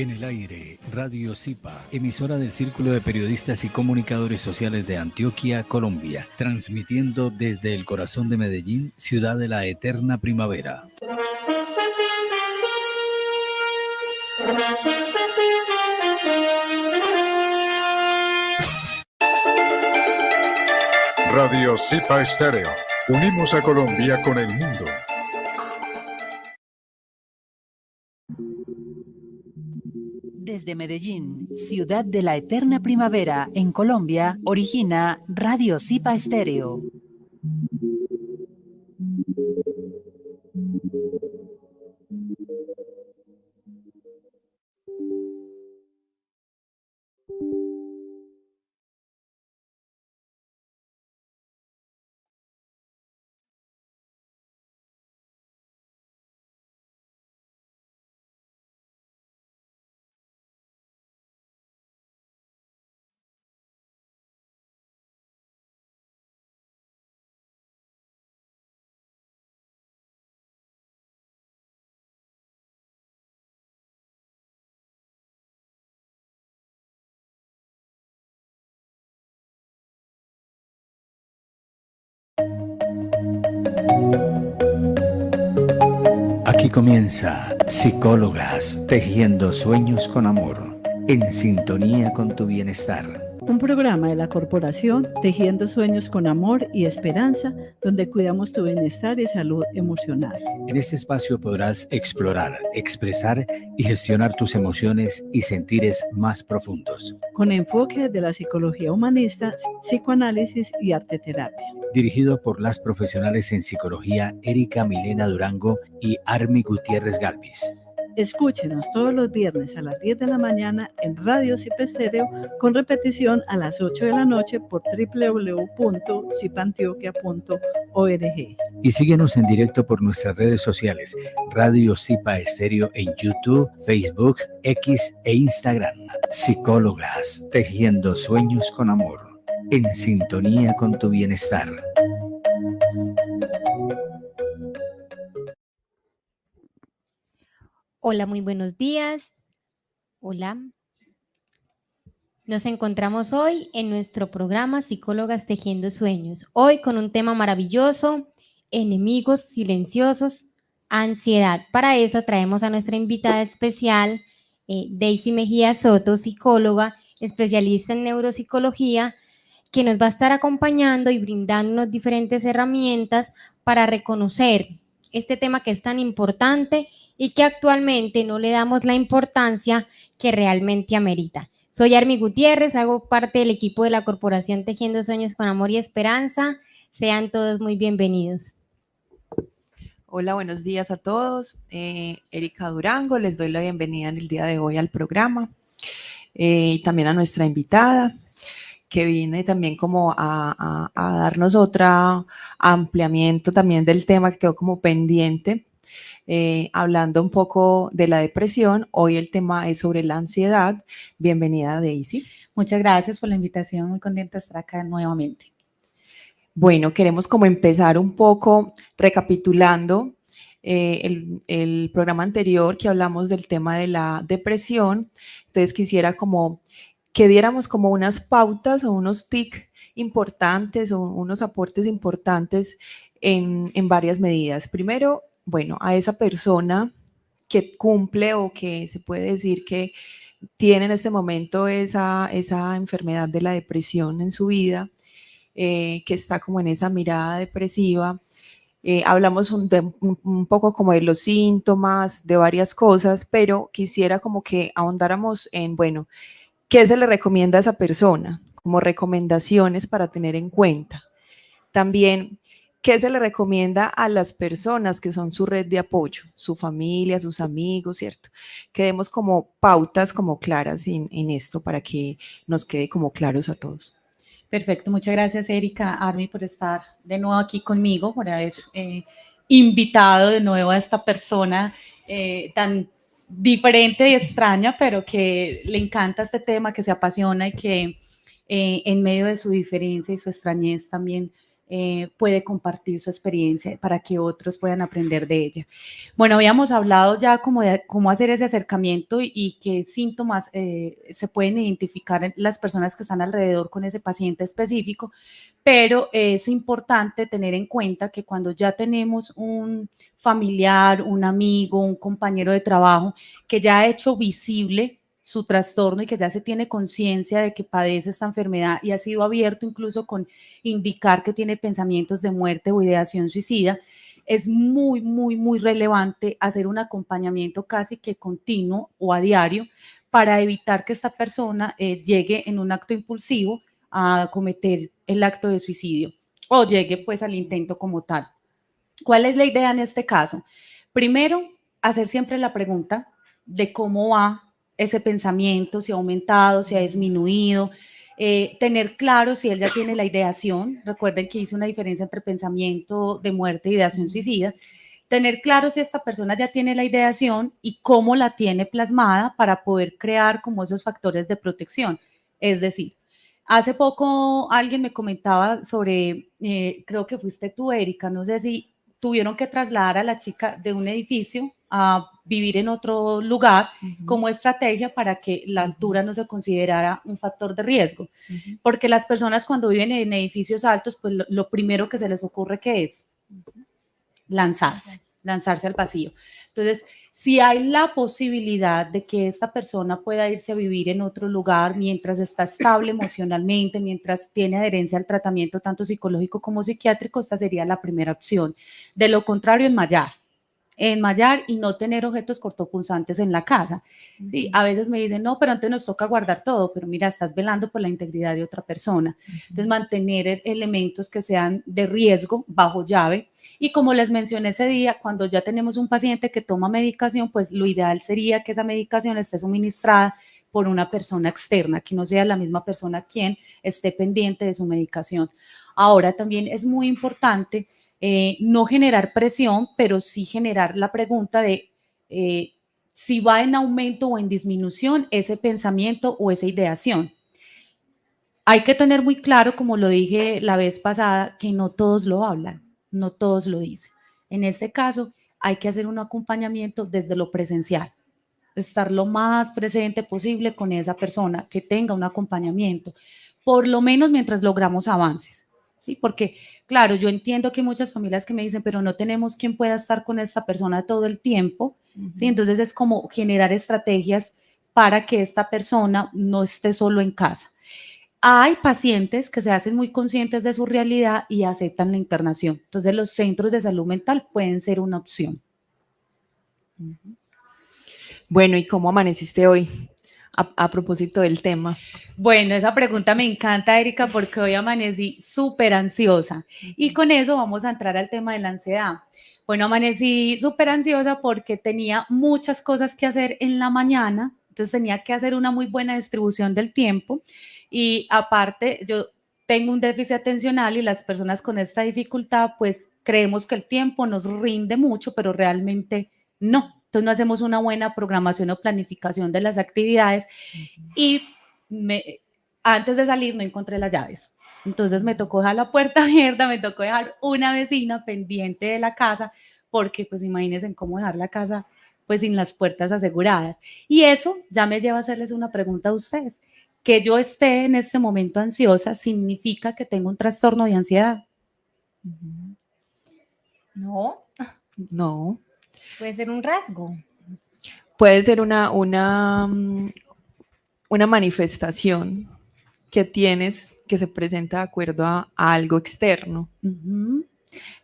En el aire, Radio Zipa, emisora del Círculo de Periodistas y Comunicadores Sociales de Antioquia, Colombia, transmitiendo desde el corazón de Medellín, ciudad de la eterna primavera. Radio Zipa Estéreo. Unimos a Colombia con el mundo. Desde Medellín, ciudad de la eterna primavera, en Colombia, origina Radio Zipa Estéreo. Aquí comienza Psicólogas, tejiendo sueños con amor, en sintonía con tu bienestar. Un programa de la corporación Tejiendo Sueños con Amor y Esperanza, donde cuidamos tu bienestar y salud emocional. En este espacio podrás explorar, expresar y gestionar tus emociones y sentires más profundos. Con enfoque de la psicología humanista, psicoanálisis y arteterapia. Dirigido por las profesionales en psicología Erika Milena Durango y Armi Gutiérrez Galvis. Escúchenos todos los viernes a las 10 de la mañana en Radio Zipa Estéreo, con repetición a las 8 de la noche por www.zipantioquia.org. Y síguenos en directo por nuestras redes sociales, Radio Zipa Estéreo en YouTube, Facebook, X e Instagram. Psicólogas, tejiendo sueños con amor, en sintonía con tu bienestar. Hola, muy buenos días. Hola. Nos encontramos hoy en nuestro programa Psicólogas Tejiendo Sueños. Hoy con un tema maravilloso, enemigos silenciosos, ansiedad. Para eso traemos a nuestra invitada especial, Daisy Mejía Soto, psicóloga, especialista en neuropsicología, que nos va a estar acompañando y brindándonos diferentes herramientas para reconocer este tema que es tan importante y que actualmente no le damos la importancia que realmente amerita. Soy Armi Gutiérrez, hago parte del equipo de la Corporación Tejiendo Sueños con Amor y Esperanza. Sean todos muy bienvenidos. Hola, buenos días a todos. Erika Durango, les doy la bienvenida en el día de hoy al programa y también a nuestra invitada, que viene también como a darnos otro ampliamiento también del tema que quedó como pendiente, hablando un poco de la depresión. Hoy el tema es sobre la ansiedad. Bienvenida, Daisy. Muchas gracias por la invitación, muy contenta de estar acá nuevamente. Bueno, queremos como empezar un poco recapitulando el programa anterior que hablamos del tema de la depresión. Entonces quisiera como que diéramos como unas pautas o unos tics importantes o unos aportes importantes en varias medidas. Primero, bueno, a esa persona que cumple o que se puede decir que tiene en este momento esa enfermedad de la depresión en su vida, que está como en esa mirada depresiva. Hablamos un poco como de los síntomas, de varias cosas, pero quisiera como que ahondáramos en, bueno, ¿qué se le recomienda a esa persona? Como recomendaciones para tener en cuenta. También, ¿qué se le recomienda a las personas que son su red de apoyo? Su familia, sus amigos, ¿cierto? Que demos como pautas como claras en esto para que nos quede como claros a todos. Perfecto, muchas gracias Erika, Armi, por estar de nuevo aquí conmigo, por haber invitado de nuevo a esta persona tan diferente y extraña, pero que le encanta este tema, que se apasiona y que en medio de su diferencia y su extrañez también puede compartir su experiencia para que otros puedan aprender de ella. Bueno, habíamos hablado ya como de cómo hacer ese acercamiento y qué síntomas se pueden identificar en las personas que están alrededor con ese paciente específico, pero es importante tener en cuenta que cuando ya tenemos un familiar, un amigo, un compañero de trabajo que ya ha hecho visible su trastorno y que ya se tiene conciencia de que padece esta enfermedad y ha sido abierto incluso con indicar que tiene pensamientos de muerte o ideación suicida, es muy, muy, muy relevante hacer un acompañamiento casi que continuo o a diario para evitar que esta persona llegue en un acto impulsivo a cometer el acto de suicidio o llegue pues al intento como tal. ¿Cuál es la idea en este caso? Primero, hacer siempre la pregunta de cómo va ese pensamiento, si ha aumentado, si ha disminuido, tener claro si él ya tiene la ideación. Recuerden que hice una diferencia entre pensamiento de muerte e ideación suicida. Tener claro si esta persona ya tiene la ideación y cómo la tiene plasmada para poder crear como esos factores de protección. Es decir, hace poco alguien me comentaba sobre, creo que fuiste tú, Erika, no sé si tuvieron que trasladar a la chica de un edificio a vivir en otro lugar como estrategia para que la altura no se considerara un factor de riesgo. Porque las personas cuando viven en edificios altos, pues lo primero que se les ocurre que es lanzarse al vacío. Entonces, si hay la posibilidad de que esta persona pueda irse a vivir en otro lugar mientras está estable emocionalmente, mientras tiene adherencia al tratamiento tanto psicológico como psiquiátrico, esta sería la primera opción. De lo contrario, enmayar y no tener objetos cortopunzantes en la casa. ¿Sí? A veces me dicen, no, pero antes nos toca guardar todo, pero mira, estás velando por la integridad de otra persona. Entonces, mantener elementos que sean de riesgo bajo llave. Y como les mencioné ese día, cuando ya tenemos un paciente que toma medicación, pues lo ideal sería que esa medicación esté suministrada por una persona externa, que no sea la misma persona quien esté pendiente de su medicación. Ahora, también es muy importante no generar presión, pero sí generar la pregunta de si va en aumento o en disminución ese pensamiento o esa ideación. Hay que tener muy claro, como lo dije la vez pasada, que no todos lo hablan, no todos lo dicen. En este caso, hay que hacer un acompañamiento desde lo presencial, estar lo más presente posible con esa persona, que tenga un acompañamiento, por lo menos mientras logramos avances. ¿Sí? Porque, claro, yo entiendo que hay muchas familias que me dicen, pero no tenemos quien pueda estar con esta persona todo el tiempo, ¿sí? Entonces es como generar estrategias para que esta persona no esté solo en casa. Hay pacientes que se hacen muy conscientes de su realidad y aceptan la internación. Entonces los centros de salud mental pueden ser una opción. Bueno, ¿y cómo amaneciste hoy? A propósito del tema. Bueno, esa pregunta me encanta, Erika, porque hoy amanecí súper ansiosa. Y con eso vamos a entrar al tema de la ansiedad. Bueno, amanecí súper ansiosa porque tenía muchas cosas que hacer en la mañana, entonces tenía que hacer una muy buena distribución del tiempo. Y aparte, yo tengo un déficit atencional y las personas con esta dificultad, pues creemos que el tiempo nos rinde mucho, pero realmente no. Entonces no hacemos una buena programación o planificación de las actividades y antes de salir no encontré las llaves. Entonces me tocó dejar la puerta abierta, me tocó dejar una vecina pendiente de la casa, porque pues imagínense cómo dejar la casa pues sin las puertas aseguradas. Y eso ya me lleva a hacerles una pregunta a ustedes. Que yo esté en este momento ansiosa, ¿significa que tengo un trastorno de ansiedad? No. No. Puede ser un rasgo. Puede ser una manifestación que tienes que se presenta de acuerdo a algo externo.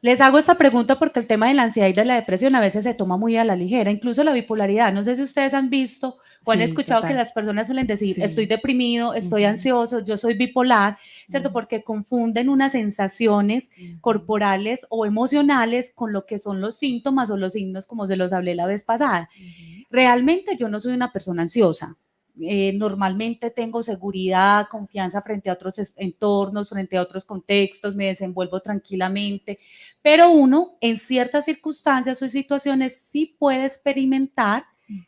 Les hago esta pregunta porque el tema de la ansiedad y de la depresión a veces se toma muy a la ligera, incluso la bipolaridad. No sé si ustedes han visto o han escuchado que las personas suelen decir, estoy deprimido, estoy ansioso, yo soy bipolar, ¿cierto? Porque confunden unas sensaciones corporales o emocionales con lo que son los síntomas o los signos, como se los hablé la vez pasada. Realmente yo no soy una persona ansiosa. Normalmente tengo seguridad, confianza frente a otros entornos, frente a otros contextos, me desenvuelvo tranquilamente, pero uno en ciertas circunstancias o situaciones sí puede experimentar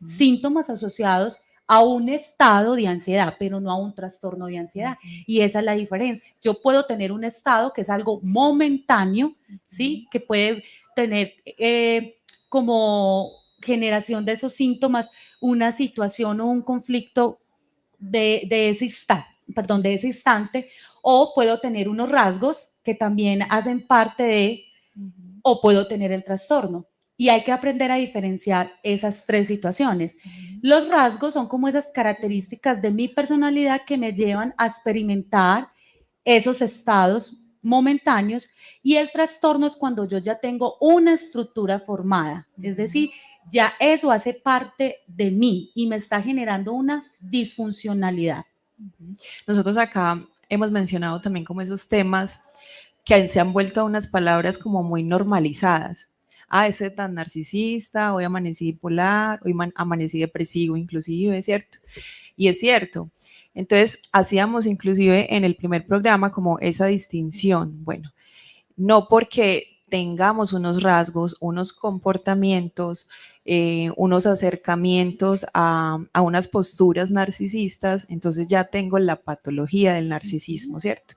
síntomas asociados a un estado de ansiedad, pero no a un trastorno de ansiedad. Y esa es la diferencia. Yo puedo tener un estado que es algo momentáneo, ¿sí? Que puede tener como generación de esos síntomas una situación o un conflicto de ese instante, o puedo tener unos rasgos que también hacen parte de, o puedo tener el trastorno. Y hay que aprender a diferenciar esas tres situaciones. Los rasgos son como esas características de mi personalidad que me llevan a experimentar esos estados momentáneos, y el trastorno es cuando yo ya tengo una estructura formada, es decir, ya eso hace parte de mí y me está generando una disfuncionalidad. Nosotros acá hemos mencionado también como esos temas que se han vuelto a unas palabras como muy normalizadas. Ese tan narcisista, hoy amanecí bipolar, hoy amanecí depresivo inclusive, ¿cierto? Y es cierto. Entonces, hacíamos inclusive en el primer programa como esa distinción. Bueno, no porque tengamos unos rasgos, unos comportamientos, unos acercamientos a unas posturas narcisistas, entonces ya tengo la patología del narcisismo, ¿cierto?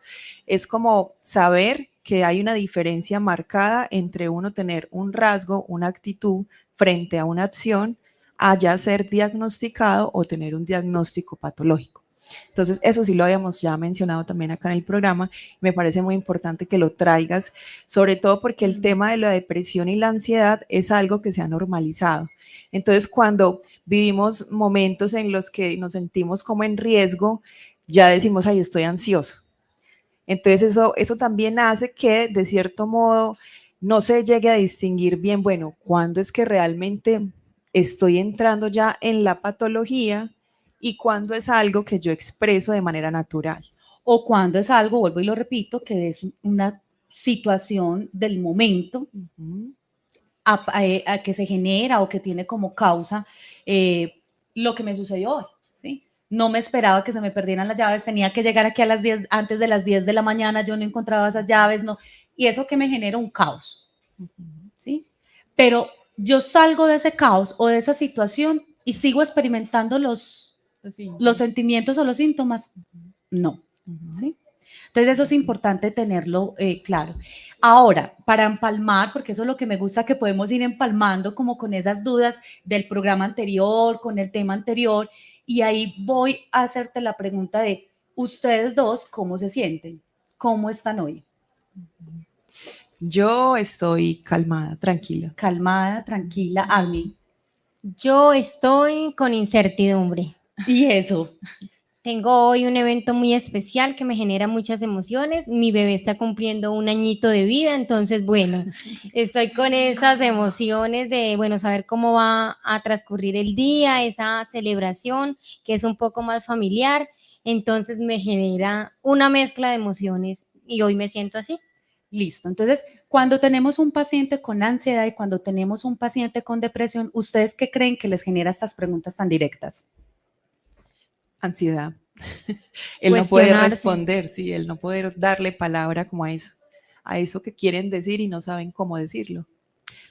Es como saber que hay una diferencia marcada entre uno tener un rasgo, una actitud frente a una acción, a ya ser diagnosticado o tener un diagnóstico patológico. Entonces, eso sí lo habíamos ya mencionado también acá en el programa. Me parece muy importante que lo traigas, sobre todo porque el tema de la depresión y la ansiedad es algo que se ha normalizado. Entonces, cuando vivimos momentos en los que nos sentimos como en riesgo, ya decimos, ay, estoy ansioso. Entonces, eso también hace que, de cierto modo, no se llegue a distinguir bien, bueno, cuándo es que realmente estoy entrando ya en la patología y cuándo es algo que yo expreso de manera natural. O cuando es algo, vuelvo y lo repito, que es una situación del momento a que se genera o que tiene como causa lo que me sucedió hoy, ¿sí? No me esperaba que se me perdieran las llaves, tenía que llegar aquí a las 10, antes de las 10 de la mañana, yo no encontraba esas llaves, no, y eso que me genera un caos, ¿sí? Pero yo salgo de ese caos o de esa situación y sigo experimentando los sentimientos o los síntomas. No, ¿sí? Entonces eso es importante tenerlo claro. Ahora, para empalmar, porque eso es lo que me gusta, que podemos ir empalmando como con esas dudas del programa anterior, con el tema anterior, y ahí voy a hacerte la pregunta de, ustedes dos, ¿cómo se sienten? ¿Cómo están hoy? Yo estoy calmada, tranquila. Calmada, tranquila, Army. Yo estoy con incertidumbre. ¿Y eso? Tengo hoy un evento muy especial que me genera muchas emociones. Mi bebé está cumpliendo 1 añito de vida, entonces, bueno, estoy con esas emociones de, bueno, saber cómo va a transcurrir el día, esa celebración que es un poco más familiar. Entonces me genera una mezcla de emociones y hoy me siento así. Listo. Entonces, cuando tenemos un paciente con ansiedad y cuando tenemos un paciente con depresión, ¿ustedes qué creen que les genera estas preguntas tan directas? Ansiedad. Él no puede responder, sí, él no puede darle palabra como a eso que quieren decir y no saben cómo decirlo.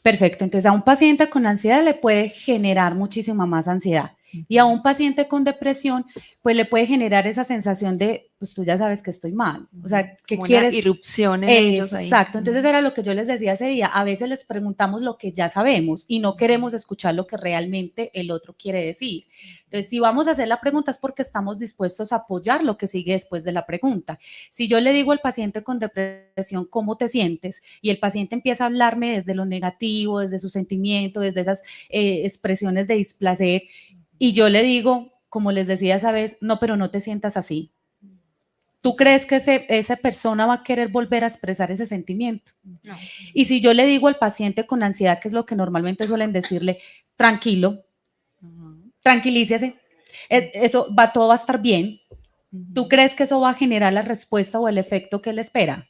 Perfecto, entonces a un paciente con ansiedad le puede generar muchísima más ansiedad y a un paciente con depresión pues le puede generar esa sensación de, pues tú ya sabes que estoy mal, o sea, que como quieres... una irrupción en ellos ahí. Exacto, entonces era lo que yo les decía ese día, a veces les preguntamos lo que ya sabemos y no queremos escuchar lo que realmente el otro quiere decir. Entonces, si vamos a hacer la pregunta es porque estamos dispuestos a apoyar lo que sigue después de la pregunta. Si yo le digo al paciente con depresión, ¿cómo te sientes? Y el paciente empieza a hablarme desde lo negativo, desde su sentimiento, desde esas expresiones de displacer, y yo le digo, como les decía esa vez, no, pero no te sientas así. ¿Tú crees que esa persona va a querer volver a expresar ese sentimiento? No. Y si yo le digo al paciente con ansiedad, que es lo que normalmente suelen decirle, tranquilo, tranquilícese, todo va a estar bien. ¿Tú crees que eso va a generar la respuesta o el efecto que él espera?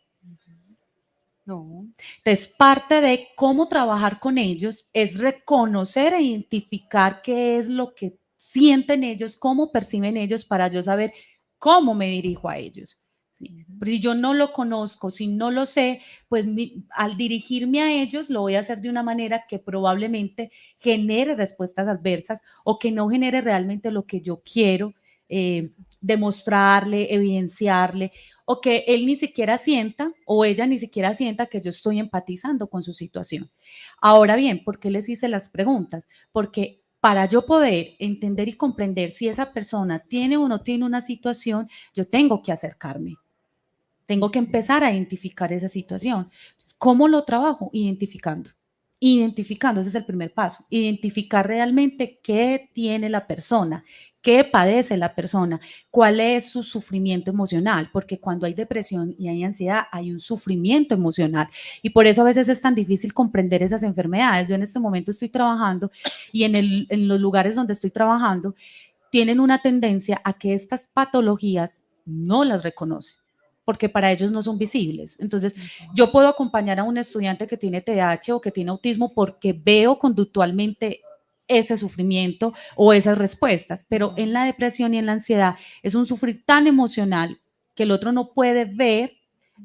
No. Entonces, parte de cómo trabajar con ellos es reconocer e identificar qué es lo que sienten ellos, cómo perciben ellos, para yo saber cómo me dirijo a ellos, ¿sí? Pero si yo no lo conozco, si no lo sé, pues al dirigirme a ellos lo voy a hacer de una manera que probablemente genere respuestas adversas o que no genere realmente lo que yo quiero demostrarle, evidenciarle, o que él ni siquiera sienta o ella ni siquiera sienta que yo estoy empatizando con su situación. Ahora bien, ¿por qué les hice las preguntas? Porque para yo poder entender y comprender si esa persona tiene o no tiene una situación, yo tengo que acercarme. Tengo que empezar a identificar esa situación. ¿Cómo lo trabajo? Identificando. Identificando, ese es el primer paso. Identificar realmente qué tiene la persona, qué padece la persona, cuál es su sufrimiento emocional, porque cuando hay depresión y hay ansiedad, hay un sufrimiento emocional. Y por eso a veces es tan difícil comprender esas enfermedades. Yo en este momento estoy trabajando y en los lugares donde estoy trabajando tienen una tendencia a que estas patologías no las reconocen, porque para ellos no son visibles. Entonces, yo puedo acompañar a un estudiante que tiene TDAH o que tiene autismo porque veo conductualmente ese sufrimiento o esas respuestas, pero en la depresión y en la ansiedad es un sufrir tan emocional que el otro no puede ver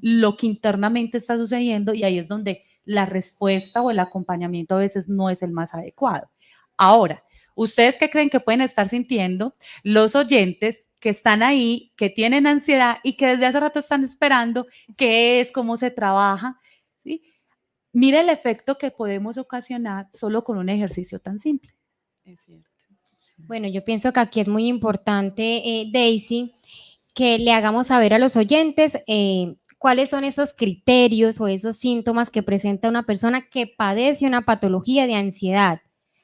lo que internamente está sucediendo y ahí es donde la respuesta o el acompañamiento a veces no es el más adecuado. Ahora, ¿ustedes qué creen que pueden estar sintiendo los oyentes que están ahí, que tienen ansiedad y que desde hace rato están esperando qué es, cómo se trabaja? ¿Sí? Mire el efecto que podemos ocasionar solo con un ejercicio tan simple. Es cierto. Bueno, yo pienso que aquí es muy importante, Daisy, que le hagamos saber a los oyentes cuáles son esos criterios o esos síntomas que presenta una persona que padece una patología de ansiedad,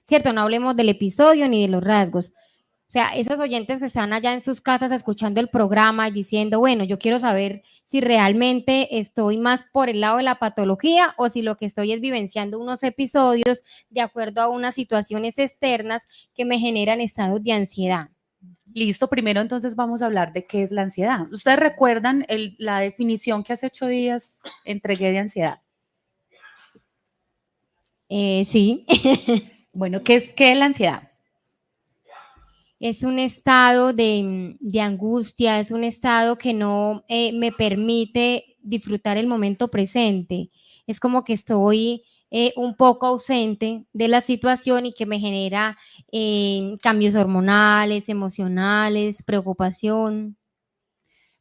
¿cierto? No hablemos del episodio ni de los rasgos. O sea, esos oyentes que están allá en sus casas escuchando el programa y diciendo, bueno, yo quiero saber si realmente estoy más por el lado de la patología o si lo que estoy es vivenciando unos episodios de acuerdo a unas situaciones externas que me generan estados de ansiedad. Listo, primero entonces vamos a hablar de qué es la ansiedad. ¿Ustedes recuerdan la definición que hace 8 días entregué de ansiedad? Sí. Bueno, ¿qué es la ansiedad? Es un estado de angustia, es un estado que no me permite disfrutar el momento presente. Es como que estoy un poco ausente de la situación y que me genera cambios hormonales, emocionales, preocupación.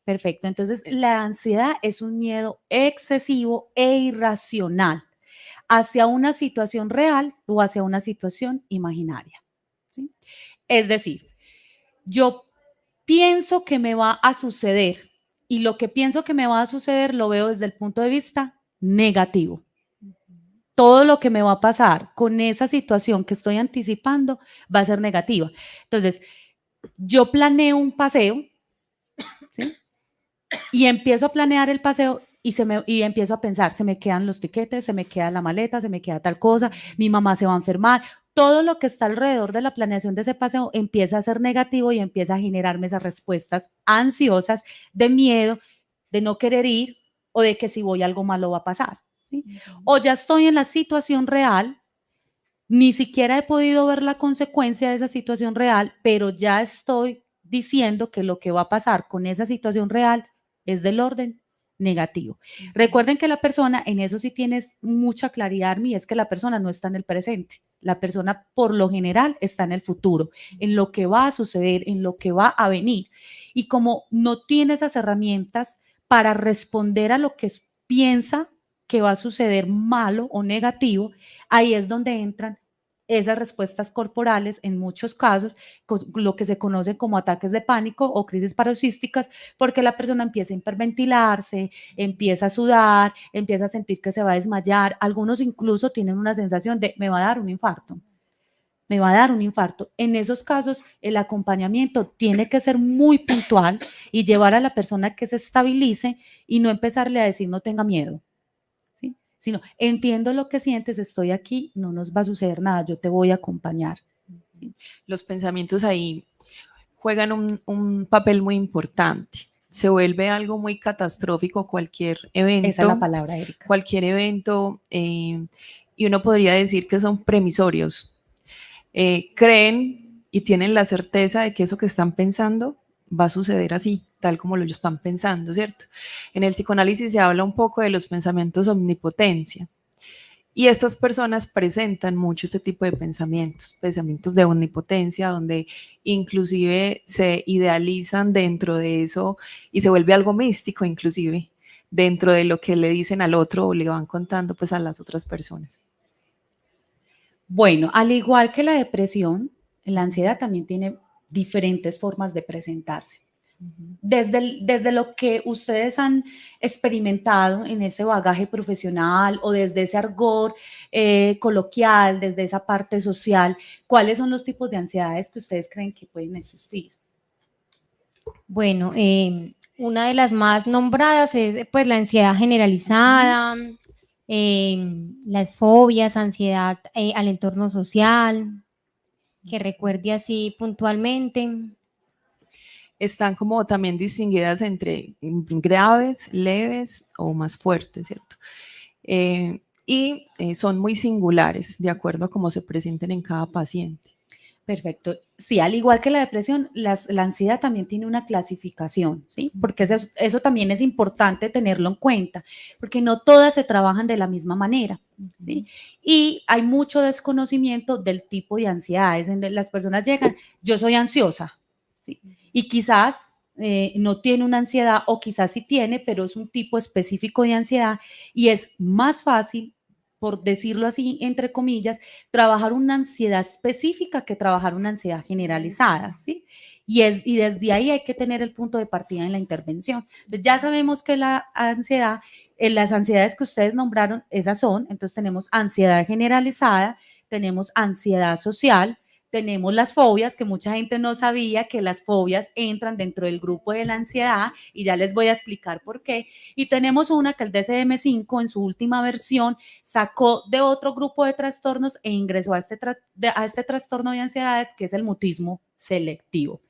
Perfecto, entonces la ansiedad es un miedo excesivo e irracional hacia una situación real o hacia una situación imaginaria, ¿sí? Es decir, yo pienso que me va a suceder y lo que pienso que me va a suceder lo veo desde el punto de vista negativo. Todo lo que me va a pasar con esa situación que estoy anticipando va a ser negativa. Entonces, yo planeo un paseo, ¿sí? Y empiezo a planear el paseo y empiezo a pensar, se me quedan los tiquetes, se me queda la maleta, se me queda tal cosa, mi mamá se va a enfermar. Todo lo que está alrededor de la planeación de ese paseo empieza a ser negativo y empieza a generarme esas respuestas ansiosas de miedo, de no querer ir o de que si voy algo malo va a pasar, ¿sí? O ya estoy en la situación real, ni siquiera he podido ver la consecuencia de esa situación real, pero ya estoy diciendo que lo que va a pasar con esa situación real es del orden negativo. Recuerden que la persona, en eso sí tienes mucha claridad, Armi, es que la persona no está en el presente. La persona por lo general está en el futuro, en lo que va a suceder, en lo que va a venir. Y como no tiene esas herramientas para responder a lo que piensa que va a suceder malo o negativo, ahí es donde entran esas respuestas corporales, en muchos casos, lo que se conoce como ataques de pánico o crisis paroxísticas, porque la persona empieza a hiperventilarse, empieza a sudar, empieza a sentir que se va a desmayar. Algunos incluso tienen una sensación de me va a dar un infarto. Me va a dar un infarto. En esos casos, el acompañamiento tiene que ser muy puntual y llevar a la persona a que se estabilice y no empezarle a decir no tenga miedo, ¿sí? Sino entiendo lo que sientes, estoy aquí, no nos va a suceder nada, yo te voy a acompañar. ¿Sí? Los pensamientos ahí juegan un papel muy importante. Se vuelve algo muy catastrófico cualquier evento. Esa es la palabra, Erika. Cualquier evento, y uno podría decir que son premisorios. Creen y tienen la certeza de que eso que están pensando va a suceder así. tal como lo están pensando, ¿cierto? En el psicoanálisis se habla un poco de los pensamientos omnipotencia. Y estas personas presentan mucho este tipo de pensamientos de omnipotencia, donde inclusive se idealizan dentro de eso y se vuelve algo místico inclusive, dentro de lo que le dicen al otro o le van contando pues a las otras personas. Bueno, al igual que la depresión, la ansiedad también tiene diferentes formas de presentarse. Desde lo que ustedes han experimentado en ese bagaje profesional o desde ese argot coloquial, desde esa parte social, ¿cuáles son los tipos de ansiedades que ustedes creen que pueden existir? Bueno, una de las más nombradas es pues la ansiedad generalizada, las fobias, ansiedad al entorno social, que recuerde así puntualmente. Están como también distinguidas entre graves, leves o más fuertes, ¿cierto? Y son muy singulares, de acuerdo a cómo se presenten en cada paciente. Perfecto. Sí, al igual que la depresión, la ansiedad también tiene una clasificación, ¿sí? Porque eso también es importante tenerlo en cuenta, porque no todas se trabajan de la misma manera, ¿sí? Y hay mucho desconocimiento del tipo de ansiedades. Las personas llegan, yo soy ansiosa, ¿sí? Y quizás no tiene una ansiedad o quizás sí tiene, pero es un tipo específico de ansiedad y es más fácil, por decirlo así, entre comillas, trabajar una ansiedad específica que trabajar una ansiedad generalizada, ¿sí? Y desde ahí hay que tener el punto de partida en la intervención. Entonces ya sabemos que la ansiedad, las ansiedades que ustedes nombraron, esas son, entonces tenemos ansiedad generalizada, tenemos ansiedad social, tenemos las fobias, que mucha gente no sabía que las fobias entran dentro del grupo de la ansiedad y ya les voy a explicar por qué. Y tenemos una que el DSM-5 en su última versión sacó de otro grupo de trastornos e ingresó a este trastorno de ansiedades que es el mutismo selectivo.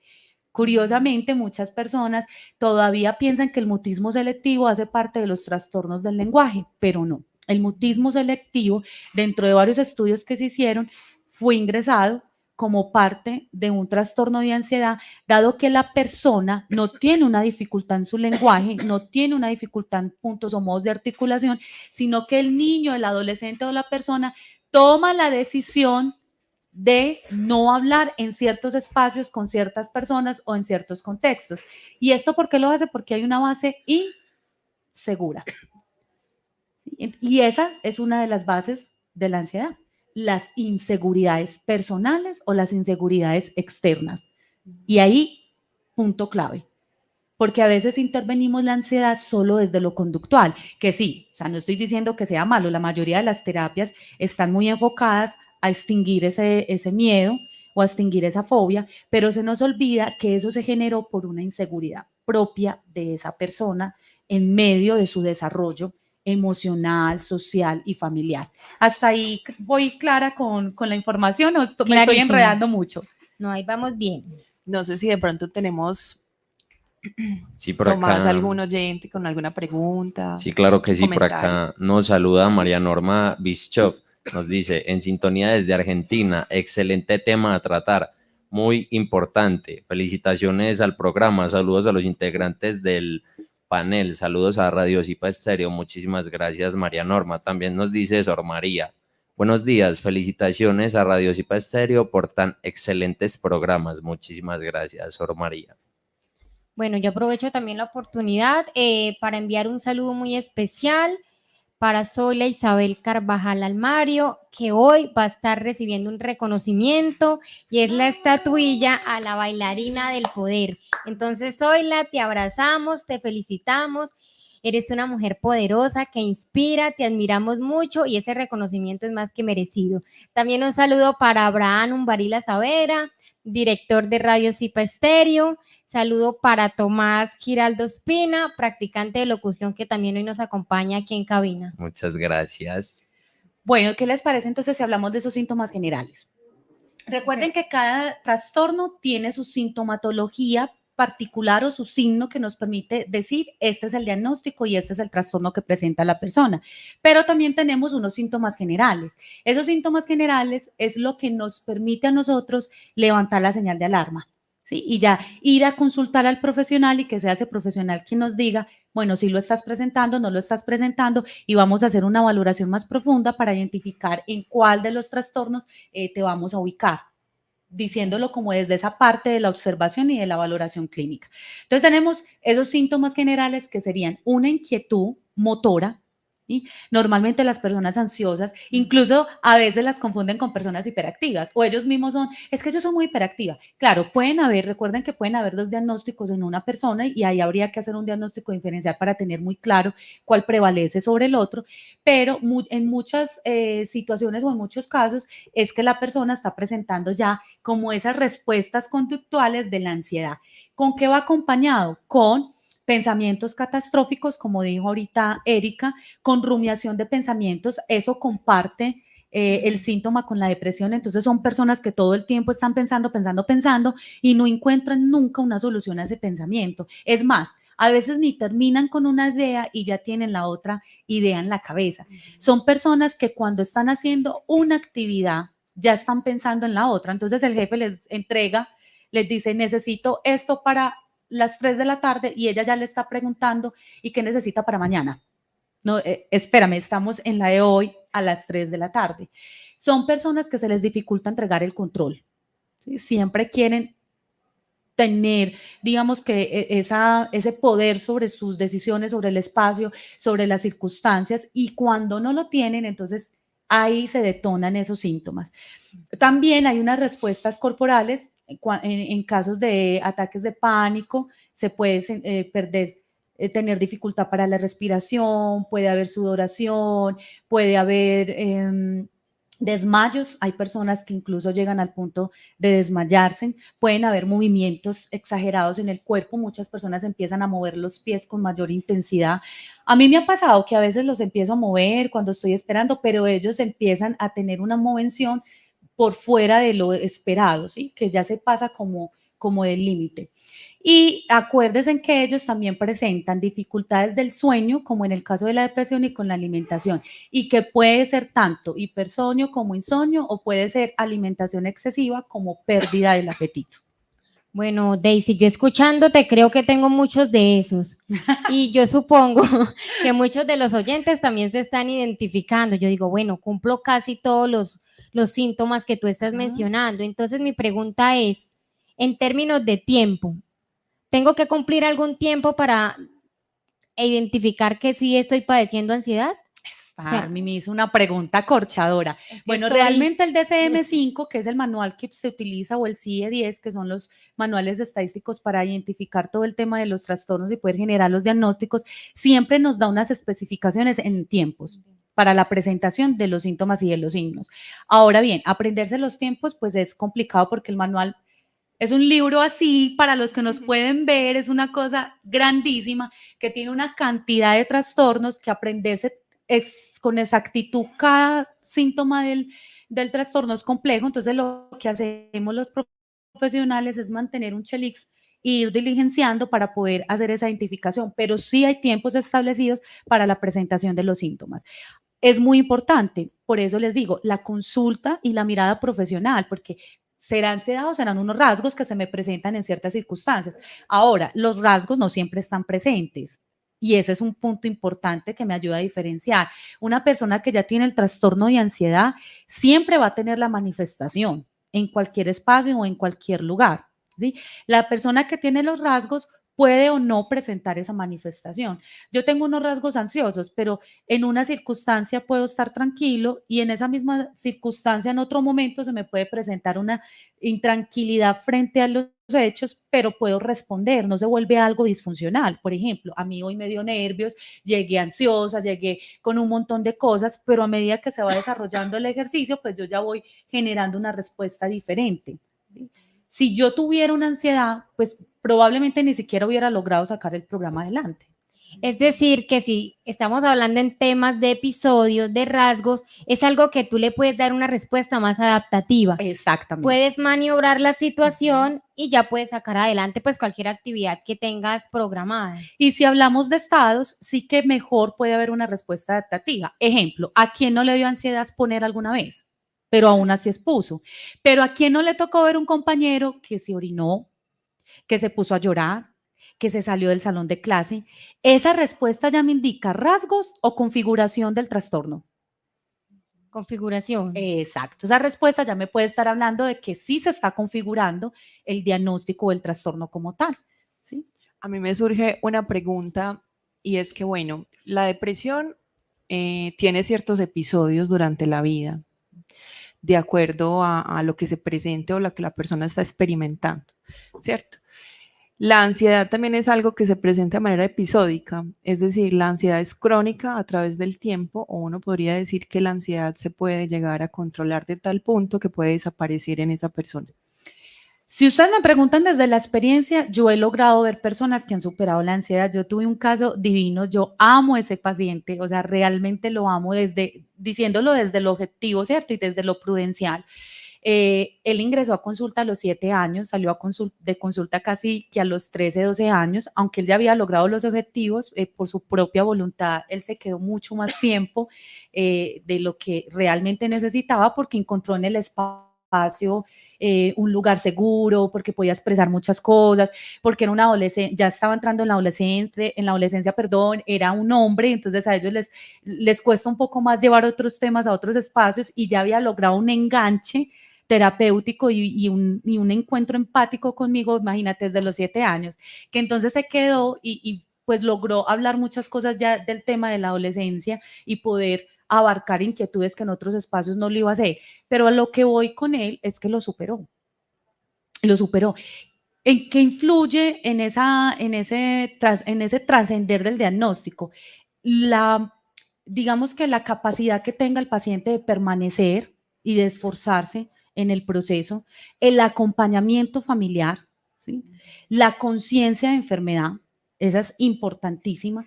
Curiosamente, muchas personas todavía piensan que el mutismo selectivo hace parte de los trastornos del lenguaje, pero no. El mutismo selectivo, dentro de varios estudios que se hicieron, fue ingresado como parte de un trastorno de ansiedad, dado que la persona no tiene una dificultad en su lenguaje, no tiene una dificultad en puntos o modos de articulación, sino que el niño, el adolescente o la persona toma la decisión de no hablar en ciertos espacios con ciertas personas o en ciertos contextos. ¿Y esto por qué lo hace? Porque hay una base insegura. Y esa es una de las bases de la ansiedad. Las inseguridades personales o las inseguridades externas. Y ahí, punto clave. Porque a veces intervenimos la ansiedad solo desde lo conductual, que sí, o sea, no estoy diciendo que sea malo, la mayoría de las terapias están muy enfocadas a extinguir ese miedo o a extinguir esa fobia, pero se nos olvida que eso se generó por una inseguridad propia de esa persona en medio de su desarrollo emocional, social y familiar. Hasta ahí voy clara con la información o me estoy enredando mucho. No, ahí vamos bien. No sé si de pronto tenemos sí, por Tomás, acá, algún oyente con alguna pregunta. Sí, claro que sí, comentario. por acá nos saluda María Norma Bischop, nos dice, en sintonía desde Argentina, excelente tema a tratar, muy importante, felicitaciones al programa, saludos a los integrantes del panel, saludos a Radio Zipa Estéreo, muchísimas gracias María Norma. También nos dice Sor María, buenos días, felicitaciones a Radio Zipa Estéreo por tan excelentes programas, muchísimas gracias Sor María. Bueno, yo aprovecho también la oportunidad para enviar un saludo muy especial para Zoila Isabel Carvajal Almario, que hoy va a estar recibiendo un reconocimiento y es la estatuilla a la bailarina del poder. Entonces, Zoila, te abrazamos, te felicitamos, eres una mujer poderosa que inspira, te admiramos mucho y ese reconocimiento es más que merecido. También un saludo para Abraham Umbarila Savera, director de Radio Zipa Estéreo. Saludo para Tomás Giraldo Espina, practicante de locución que también hoy nos acompaña aquí en cabina. Muchas gracias. Bueno, ¿qué les parece entonces si hablamos de esos síntomas generales? Recuerden que cada trastorno tiene su sintomatología particular o su signo que nos permite decir este es el diagnóstico y este es el trastorno que presenta la persona. Pero también tenemos unos síntomas generales. Esos síntomas generales es lo que nos permite a nosotros levantar la señal de alarma. ¿sí? Y ya ir a consultar al profesional y que sea ese profesional quien nos diga, bueno, si lo estás presentando, no lo estás presentando, y vamos a hacer una valoración más profunda para identificar en cuál de los trastornos te vamos a ubicar, diciéndolo como desde esa parte de la observación y de la valoración clínica. Entonces tenemos esos síntomas generales que serían una inquietud motora, ¿sí? Normalmente las personas ansiosas, incluso a veces las confunden con personas hiperactivas, o ellos mismos son, es que yo soy muy hiperactiva. Claro, pueden haber, recuerden que pueden haber 2 diagnósticos en una persona y ahí habría que hacer un diagnóstico diferencial para tener muy claro cuál prevalece sobre el otro, pero en muchas situaciones o en muchos casos es que la persona está presentando ya como esas respuestas conductuales de la ansiedad. ¿Con qué va acompañado? Con pensamientos catastróficos, como dijo ahorita Erika, con rumiación de pensamientos, eso comparte el síntoma con la depresión. Entonces son personas que todo el tiempo están pensando y no encuentran nunca una solución a ese pensamiento. Es más, a veces ni terminan con una idea y ya tienen la otra idea en la cabeza. Son personas que cuando están haciendo una actividad ya están pensando en la otra. Entonces el jefe les entrega, les dice, necesito esto para las 3 de la tarde y ella ya le está preguntando, ¿y qué necesita para mañana? No, espérame, estamos en la de hoy a las 3 de la tarde. Son personas que se les dificulta entregar el control, ¿sí? Siempre quieren tener, digamos que ese poder sobre sus decisiones, sobre el espacio, sobre las circunstancias, y cuando no lo tienen, entonces ahí se detonan esos síntomas. También hay unas respuestas corporales en casos de ataques de pánico, se puede tener dificultad para la respiración, puede haber sudoración, puede haber desmayos. Hay personas que incluso llegan al punto de desmayarse, pueden haber movimientos exagerados en el cuerpo, muchas personas empiezan a mover los pies con mayor intensidad. A mí me ha pasado que a veces los empiezo a mover cuando estoy esperando, pero ellos empiezan a tener una movención por fuera de lo esperado, ¿sí? Que ya se pasa como del límite. Y acuérdense que ellos también presentan dificultades del sueño, como en el caso de la depresión, y con la alimentación, y que puede ser tanto hipersueño como insomnio, o puede ser alimentación excesiva como pérdida del apetito. Bueno, Daisy, yo escuchándote creo que tengo muchos de esos y yo supongo que muchos de los oyentes también se están identificando. Yo digo, bueno, cumplo casi todos los síntomas que tú estás mencionando. Entonces mi pregunta es, en términos de tiempo, ¿tengo que cumplir algún tiempo para identificar que sí estoy padeciendo ansiedad? Army me hizo una pregunta corchadora. Bueno, realmente el DSM-5, que es el manual que se utiliza, o el CIE-10, que son los manuales estadísticos para identificar todo el tema de los trastornos y poder generar los diagnósticos, siempre nos da unas especificaciones en tiempos para la presentación de los síntomas y de los signos. Ahora bien, aprenderse los tiempos, pues es complicado porque el manual es un libro así, para los que nos pueden ver, es una cosa grandísima que tiene una cantidad de trastornos que aprenderse con exactitud cada síntoma del trastorno es complejo. Entonces lo que hacemos los profesionales es mantener un chelix e ir diligenciando para poder hacer esa identificación, pero sí hay tiempos establecidos para la presentación de los síntomas. Es muy importante, por eso les digo, la consulta y la mirada profesional, porque será ansiedad o serán unos rasgos que se me presentan en ciertas circunstancias. Ahora, los rasgos no siempre están presentes. Y ese es un punto importante que me ayuda a diferenciar. Una persona que ya tiene el trastorno de ansiedad siempre va a tener la manifestación en cualquier espacio o en cualquier lugar, ¿sí? La persona que tiene los rasgos puede o no presentar esa manifestación. Yo tengo unos rasgos ansiosos, pero en una circunstancia puedo estar tranquilo y en esa misma circunstancia en otro momento se me puede presentar una intranquilidad frente a los hechos, pero puedo responder, no se vuelve algo disfuncional. Por ejemplo, a mí hoy me dio nervios, llegué ansiosa, llegué con un montón de cosas, pero a medida que se va desarrollando el ejercicio, pues yo ya voy generando una respuesta diferente. Si yo tuviera una ansiedad, pues probablemente ni siquiera hubiera logrado sacar el programa adelante. Es decir, que si estamos hablando en temas de episodios, de rasgos, es algo que tú le puedes dar una respuesta más adaptativa. Exactamente. Puedes maniobrar la situación y ya puedes sacar adelante pues cualquier actividad que tengas programada. Y si hablamos de estados, sí que mejor puede haber una respuesta adaptativa. Ejemplo, ¿a quién no le dio ansiedad exponer alguna vez? Pero aún así expuso. Pero ¿a quién no le tocó ver un compañero que se orinó que se puso a llorar, que se salió del salón de clase. Esa respuesta ya me indica rasgos o configuración del trastorno. Configuración. Exacto, esa respuesta ya me puede estar hablando de que sí se está configurando el diagnóstico o el trastorno como tal, ¿sí? A mí me surge una pregunta y es que, bueno, la depresión tiene ciertos episodios durante la vida, de acuerdo a lo que se presente o lo que la persona está experimentando, ¿cierto? La ansiedad también es algo que se presenta de manera episódica, es decir, la ansiedad es crónica a través del tiempo, o uno podría decir que la ansiedad se puede llegar a controlar de tal punto que puede desaparecer en esa persona. Si ustedes me preguntan desde la experiencia, yo he logrado ver personas que han superado la ansiedad. Yo tuve un caso divino, yo amo a ese paciente, o sea, realmente lo amo diciéndolo desde lo objetivo, ¿cierto? Y desde lo prudencial. Él ingresó a consulta a los 7 años, salió de consulta casi que a los 13, 12 años, aunque él ya había logrado los objetivos por su propia voluntad, él se quedó mucho más tiempo de lo que realmente necesitaba porque encontró en el espacio un lugar seguro, porque podía expresar muchas cosas, porque era un adolescente, ya estaba entrando en la adolescencia, era un hombre, entonces a ellos les cuesta un poco más llevar otros temas a otros espacios y ya había logrado un enganche terapéutico y un encuentro empático conmigo, imagínate, desde los 7 años, que entonces se quedó y pues logró hablar muchas cosas ya del tema de la adolescencia y poder abarcar inquietudes que en otros espacios no lo iba a hacer, pero a lo que voy con él es que lo superó. ¿En qué influye en ese trascender del diagnóstico? Digamos que la capacidad que tenga el paciente de permanecer y de esforzarse en el proceso, el acompañamiento familiar, ¿sí? La conciencia de enfermedad, esa es importantísima.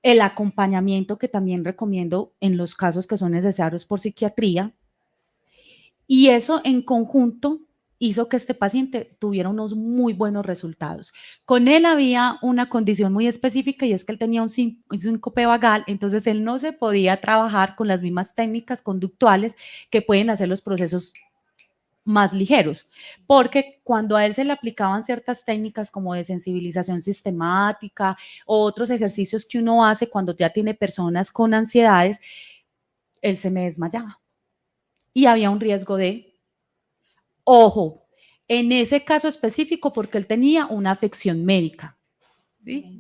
El acompañamiento que también recomiendo en los casos que son necesarios por psiquiatría. Y eso en conjunto hizo que este paciente tuviera unos muy buenos resultados. Con él había una condición muy específica y es que él tenía un síncope vagal, entonces él no se podía trabajar con las mismas técnicas conductuales que pueden hacer los procesos más ligeros, porque cuando a él se le aplicaban ciertas técnicas como de sensibilización sistemática o otros ejercicios que uno hace cuando ya tiene personas con ansiedades, él se me desmayaba y había un riesgo ojo, en ese caso específico porque él tenía una afección médica, ¿sí?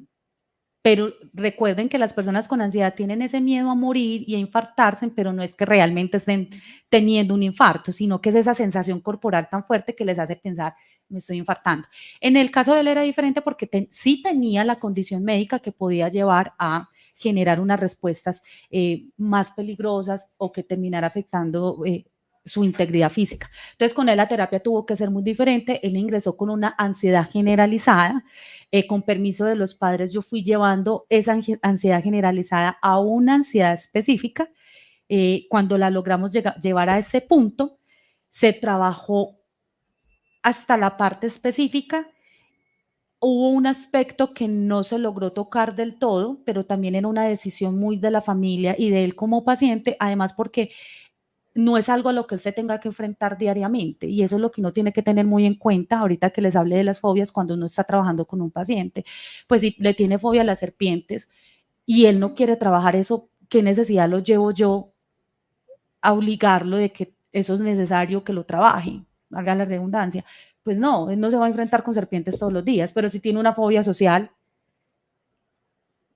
Pero recuerden que las personas con ansiedad tienen ese miedo a morir y a infartarse, pero no es que realmente estén teniendo un infarto, sino que es esa sensación corporal tan fuerte que les hace pensar, me estoy infartando. En el caso de él era diferente porque sí tenía la condición médica que podía llevar a generar unas respuestas más peligrosas o que terminara afectando su integridad física. Entonces, con él la terapia tuvo que ser muy diferente. Él ingresó con una ansiedad generalizada. Con permiso de los padres, yo fui llevando esa ansiedad generalizada a una ansiedad específica. Cuando la logramos llevar a ese punto, se trabajó hasta la parte específica. Hubo un aspecto que no se logró tocar del todo, pero también era una decisión muy de la familia y de él como paciente, además porque no es algo a lo que él se tenga que enfrentar diariamente y eso es lo que uno tiene que tener muy en cuenta ahorita que les hable de las fobias cuando uno está trabajando con un paciente. Pues si le tiene fobia a las serpientes y él no quiere trabajar eso, ¿qué necesidad lo llevo yo a obligarlo de que eso es necesario que lo trabaje? Valga la redundancia. Pues no, él no se va a enfrentar con serpientes todos los días, pero si tiene una fobia social,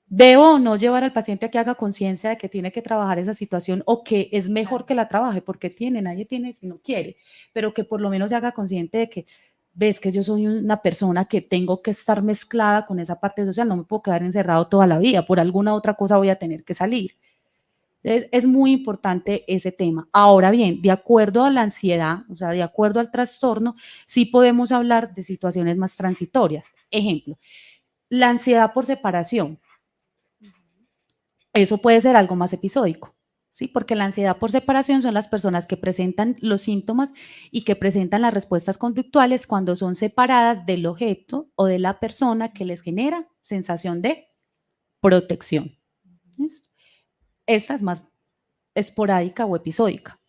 ¿debo no llevar al paciente a que haga conciencia de que tiene que trabajar esa situación o que es mejor que la trabaje? Porque nadie tiene si no quiere, pero que por lo menos se haga consciente de que ves que yo soy una persona que tengo que estar mezclada con esa parte social, no me puedo quedar encerrado toda la vida, por alguna otra cosa voy a tener que salir. Es muy importante ese tema. Ahora bien, de acuerdo a la ansiedad, o sea, de acuerdo al trastorno, sí podemos hablar de situaciones más transitorias. Ejemplo, la ansiedad por separación. Eso puede ser algo más episódico, ¿sí? Porque la ansiedad por separación son las personas que presentan los síntomas y que presentan las respuestas conductuales cuando son separadas del objeto o de la persona que les genera sensación de protección. ¿Listo? Esta es más esporádica o episódica.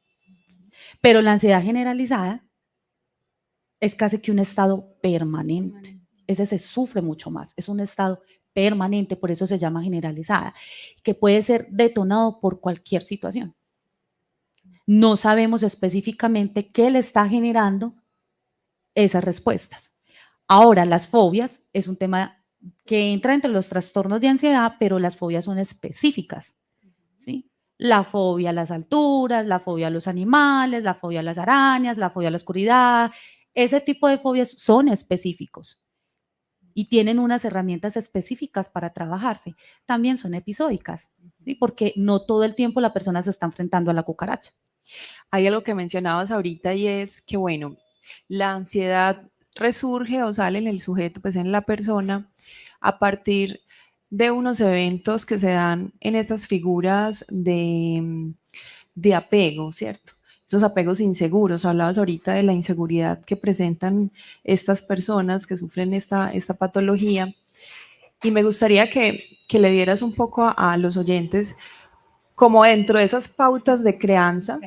Pero la ansiedad generalizada es casi que un estado permanente. ese se sufre mucho más, es un estado permanente, por eso se llama generalizada, que puede ser detonado por cualquier situación. No sabemos específicamente qué le está generando esas respuestas. Ahora, las fobias es un tema que entra entre los trastornos de ansiedad, pero las fobias son específicas, ¿sí? La fobia a las alturas, la fobia a los animales, la fobia a las arañas, la fobia a la oscuridad, ese tipo de fobias son específicos y tienen unas herramientas específicas para trabajarse. También son episódicas, ¿sí? Porque no todo el tiempo la persona se está enfrentando a la cucaracha. Hay algo que mencionabas ahorita y es que, bueno, la ansiedad resurge o sale en el sujeto, pues en la persona, a partir de unos eventos que se dan en esas figuras de apego, ¿cierto? Esos apegos inseguros. Hablabas ahorita de la inseguridad que presentan estas personas que sufren esta patología, y me gustaría que le dieras un poco a los oyentes, como dentro de esas pautas de crianza,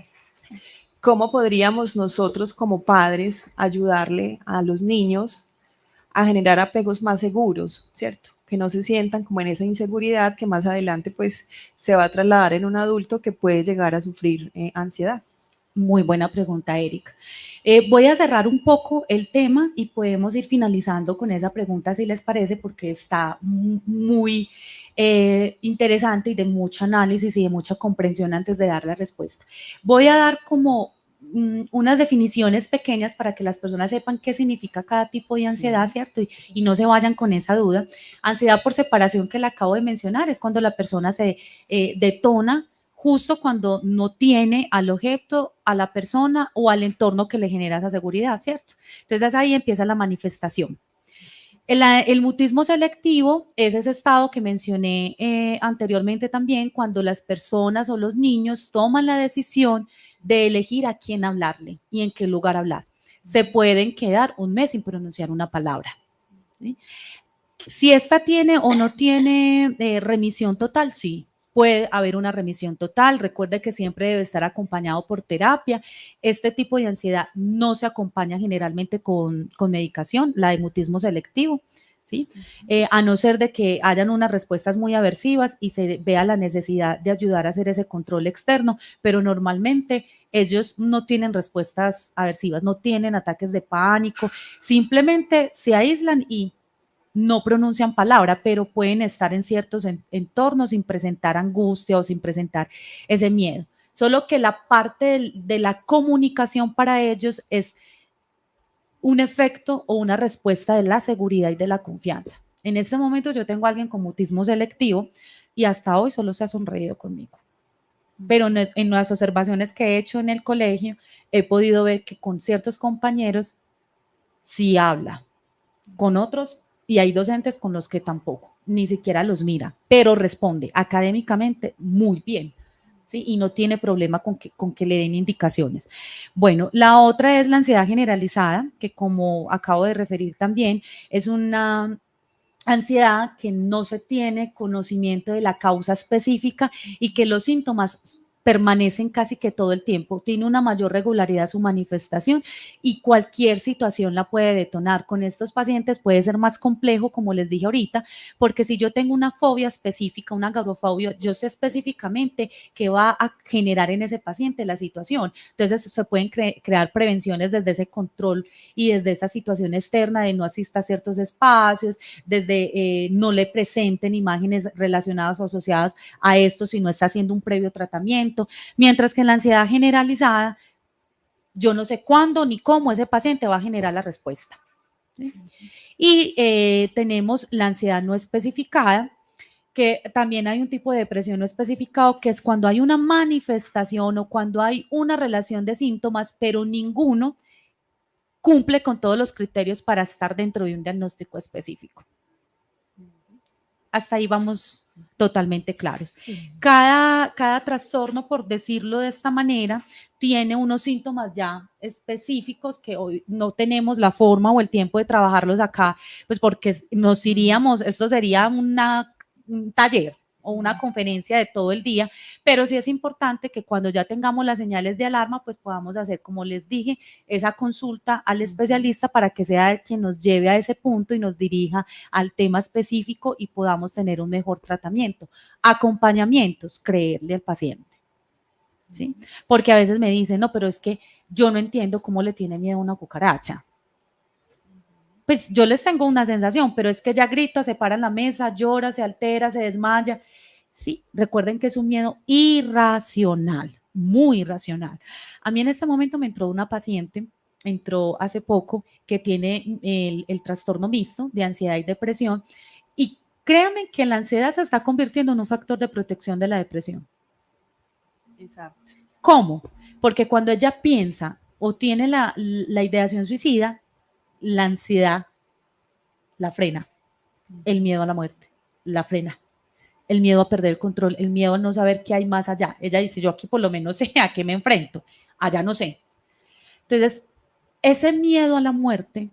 ¿cómo podríamos nosotros como padres ayudarle a los niños a generar apegos más seguros, ¿cierto? Que no se sientan como en esa inseguridad que más adelante pues se va a trasladar en un adulto que puede llegar a sufrir ansiedad. Muy buena pregunta, Erika. Voy a cerrar un poco el tema y podemos ir finalizando con esa pregunta, si les parece, porque está muy interesante y de mucho análisis y de mucha comprensión antes de dar la respuesta. Voy a dar como unas definiciones pequeñas para que las personas sepan qué significa cada tipo de ansiedad, sí, ¿cierto? Y no se vayan con esa duda. Ansiedad por separación, que la acabo de mencionar, es cuando la persona se detona justo cuando no tiene al objeto, a la persona o al entorno que le genera esa seguridad, ¿cierto? Entonces ahí empieza la manifestación. El mutismo selectivo es ese estado que mencioné anteriormente también, cuando las personas o los niños toman la decisión de elegir a quién hablarle y en qué lugar hablar. Se pueden quedar un mes sin pronunciar una palabra, ¿sí? Si esta tiene o no tiene remisión total, sí. Puede haber una remisión total. Recuerde que siempre debe estar acompañado por terapia. Este tipo de ansiedad no se acompaña generalmente con medicación, la de mutismo selectivo, ¿sí? A no ser de que hayan unas respuestas muy aversivas y se vea la necesidad de ayudar a hacer ese control externo, pero normalmente ellos no tienen respuestas aversivas, no tienen ataques de pánico, simplemente se aíslan y no pronuncian palabra, pero pueden estar en ciertos entornos sin presentar angustia o sin presentar ese miedo. Solo que la parte de la comunicación para ellos es un efecto o una respuesta de la seguridad y de la confianza. En este momento yo tengo a alguien con mutismo selectivo y hasta hoy solo se ha sonreído conmigo. Pero en las observaciones que he hecho en el colegio he podido ver que con ciertos compañeros sí habla, con otros, y hay docentes con los que tampoco, ni siquiera los mira, pero responde académicamente muy bien, ¿sí? Y no tiene problema con que le den indicaciones. Bueno, la otra es la ansiedad generalizada, que como acabo de referir también, es una ansiedad que no se tiene conocimiento de la causa específica y que los síntomas permanecen casi que todo el tiempo, tiene una mayor regularidad su manifestación y cualquier situación la puede detonar. Con estos pacientes puede ser más complejo, como les dije ahorita, porque si yo tengo una fobia específica, una agorafobia, yo sé específicamente qué va a generar en ese paciente la situación. Entonces se pueden crear prevenciones desde ese control y desde esa situación externa de no asista a ciertos espacios, desde no le presenten imágenes relacionadas o asociadas a esto si no está haciendo un previo tratamiento. Mientras que en la ansiedad generalizada, yo no sé cuándo ni cómo ese paciente va a generar la respuesta, ¿sí? Y tenemos la ansiedad no especificada, que también hay un tipo de depresión no especificado, que es cuando hay una manifestación o cuando hay una relación de síntomas, pero ninguno cumple con todos los criterios para estar dentro de un diagnóstico específico. Hasta ahí vamos totalmente claros. Sí. Cada trastorno, por decirlo de esta manera, tiene unos síntomas ya específicos que hoy no tenemos la forma o el tiempo de trabajarlos acá, pues porque nos iríamos, esto sería un taller, o una conferencia de todo el día, pero sí es importante que cuando ya tengamos las señales de alarma, pues podamos hacer, como les dije, esa consulta al especialista para que sea él quien nos lleve a ese punto y nos dirija al tema específico y podamos tener un mejor tratamiento. Acompañamientos, creerle al paciente, ¿sí? Porque a veces me dicen, no, pero es que yo no entiendo cómo le tiene miedo a una cucaracha. Pues yo les tengo una sensación, pero es que ella grita, se para en la mesa, llora, se altera, se desmaya. Sí, recuerden que es un miedo irracional, muy irracional. A mí en este momento me entró una paciente, entró hace poco, que tiene el trastorno mixto de ansiedad y depresión, y créanme que la ansiedad se está convirtiendo en un factor de protección de la depresión. Exacto. ¿Cómo? Porque cuando ella piensa o tiene la ideación suicida, la ansiedad la frena, el miedo a la muerte la frena, el miedo a perder el control, el miedo a no saber qué hay más allá. Ella dice, yo aquí por lo menos sé a qué me enfrento, allá no sé. Entonces, ese miedo a la muerte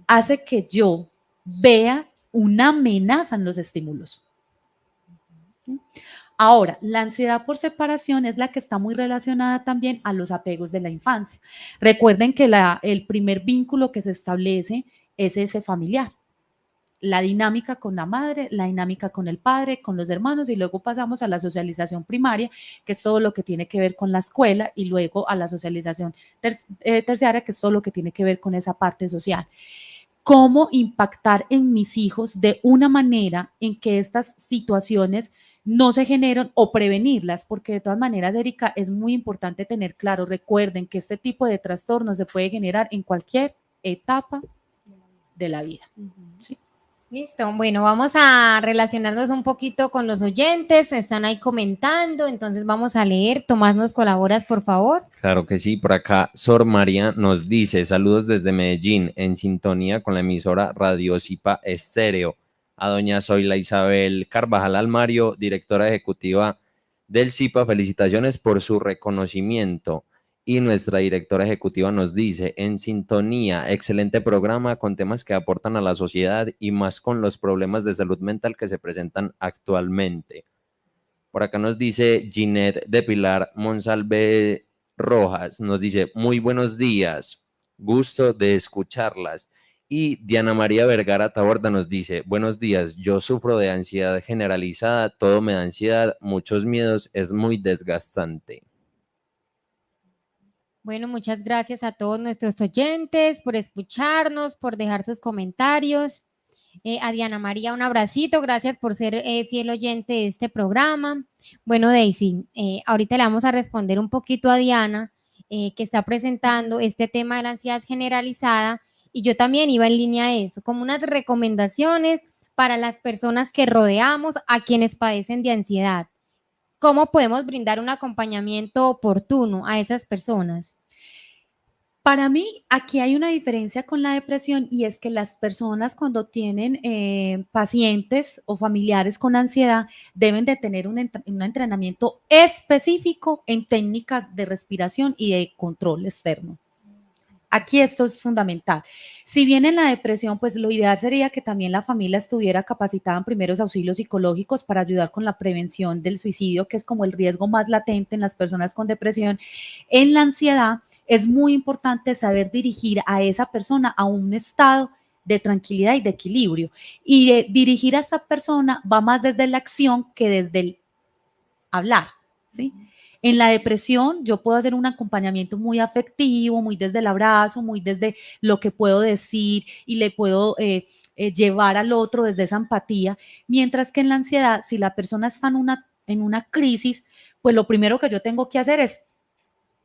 hace que yo vea una amenaza en los estímulos. Ahora, la ansiedad por separación es la que está muy relacionada también a los apegos de la infancia. Recuerden que el primer vínculo que se establece es ese familiar. La dinámica con la madre, la dinámica con el padre, con los hermanos, y luego pasamos a la socialización primaria, que es todo lo que tiene que ver con la escuela, y luego a la socialización terciaria, que es todo lo que tiene que ver con esa parte social. ¿Cómo impactar en mis hijos de una manera en que estas situaciones no se generan o prevenirlas? Porque de todas maneras, Erika, es muy importante tener claro, recuerden que este tipo de trastorno se puede generar en cualquier etapa de la vida. ¿Sí? Listo, bueno, vamos a relacionarnos un poquito con los oyentes, están ahí comentando, entonces vamos a leer. Tomás, ¿nos colaboras, por favor? Claro que sí, por acá Sor María nos dice, saludos desde Medellín, en sintonía con la emisora Radio Zipa Estéreo. A doña Zoila Isabel Carvajal Almario, directora ejecutiva del Zipa, felicitaciones por su reconocimiento. Y nuestra directora ejecutiva nos dice, en sintonía, excelente programa con temas que aportan a la sociedad y más con los problemas de salud mental que se presentan actualmente. Por acá nos dice Ginette de Pilar Monsalve Rojas, nos dice, muy buenos días, gusto de escucharlas. Y Diana María Vergara Taborda nos dice, buenos días, yo sufro de ansiedad generalizada, todo me da ansiedad, muchos miedos, es muy desgastante. Bueno, muchas gracias a todos nuestros oyentes por escucharnos, por dejar sus comentarios. A Diana María, un abracito, gracias por ser fiel oyente de este programa. Bueno, Daisy, ahorita le vamos a responder un poquito a Diana, que está presentando este tema de la ansiedad generalizada, y yo también iba en línea a eso, como unas recomendaciones para las personas que rodeamos a quienes padecen de ansiedad. ¿Cómo podemos brindar un acompañamiento oportuno a esas personas? Para mí, aquí hay una diferencia con la depresión, y es que las personas cuando tienen pacientes o familiares con ansiedad deben de tener un entrenamiento específico en técnicas de respiración y de control externo. Aquí esto es fundamental. Si bien en la depresión, pues lo ideal sería que también la familia estuviera capacitada en primeros auxilios psicológicos para ayudar con la prevención del suicidio, que es como el riesgo más latente en las personas con depresión. En la ansiedad es muy importante saber dirigir a esa persona a un estado de tranquilidad y de equilibrio. Y dirigir a esa persona va más desde la acción que desde el hablar, ¿sí? En la depresión yo puedo hacer un acompañamiento muy afectivo, muy desde el abrazo, muy desde lo que puedo decir y le puedo llevar al otro desde esa empatía, mientras que en la ansiedad, si la persona está en una crisis, pues lo primero que yo tengo que hacer es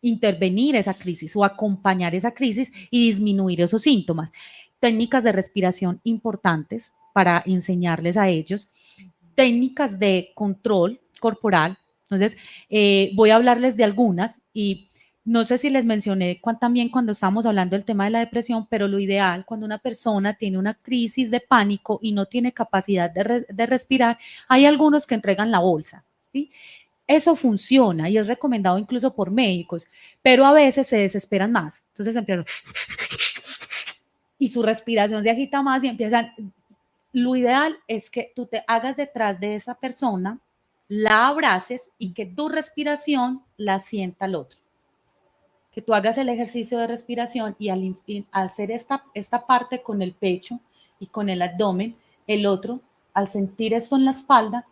intervenir esa crisis o acompañar esa crisis y disminuir esos síntomas. Técnicas de respiración importantes para enseñarles a ellos, técnicas de control corporal. Entonces, voy a hablarles de algunas, y no sé si les mencioné también cuando estábamos hablando del tema de la depresión, pero lo ideal cuando una persona tiene una crisis de pánico y no tiene capacidad de respirar, hay algunos que entregan la bolsa, ¿sí? Eso funciona y es recomendado incluso por médicos, pero a veces se desesperan más. Entonces empiezan y su respiración se agita más y empiezan. Lo ideal es que tú te hagas detrás de esa persona, la abraces y que tu respiración la sienta el otro. Que tú hagas el ejercicio de respiración y al hacer esta parte con el pecho y con el abdomen, el otro, al sentir esto en la espalda,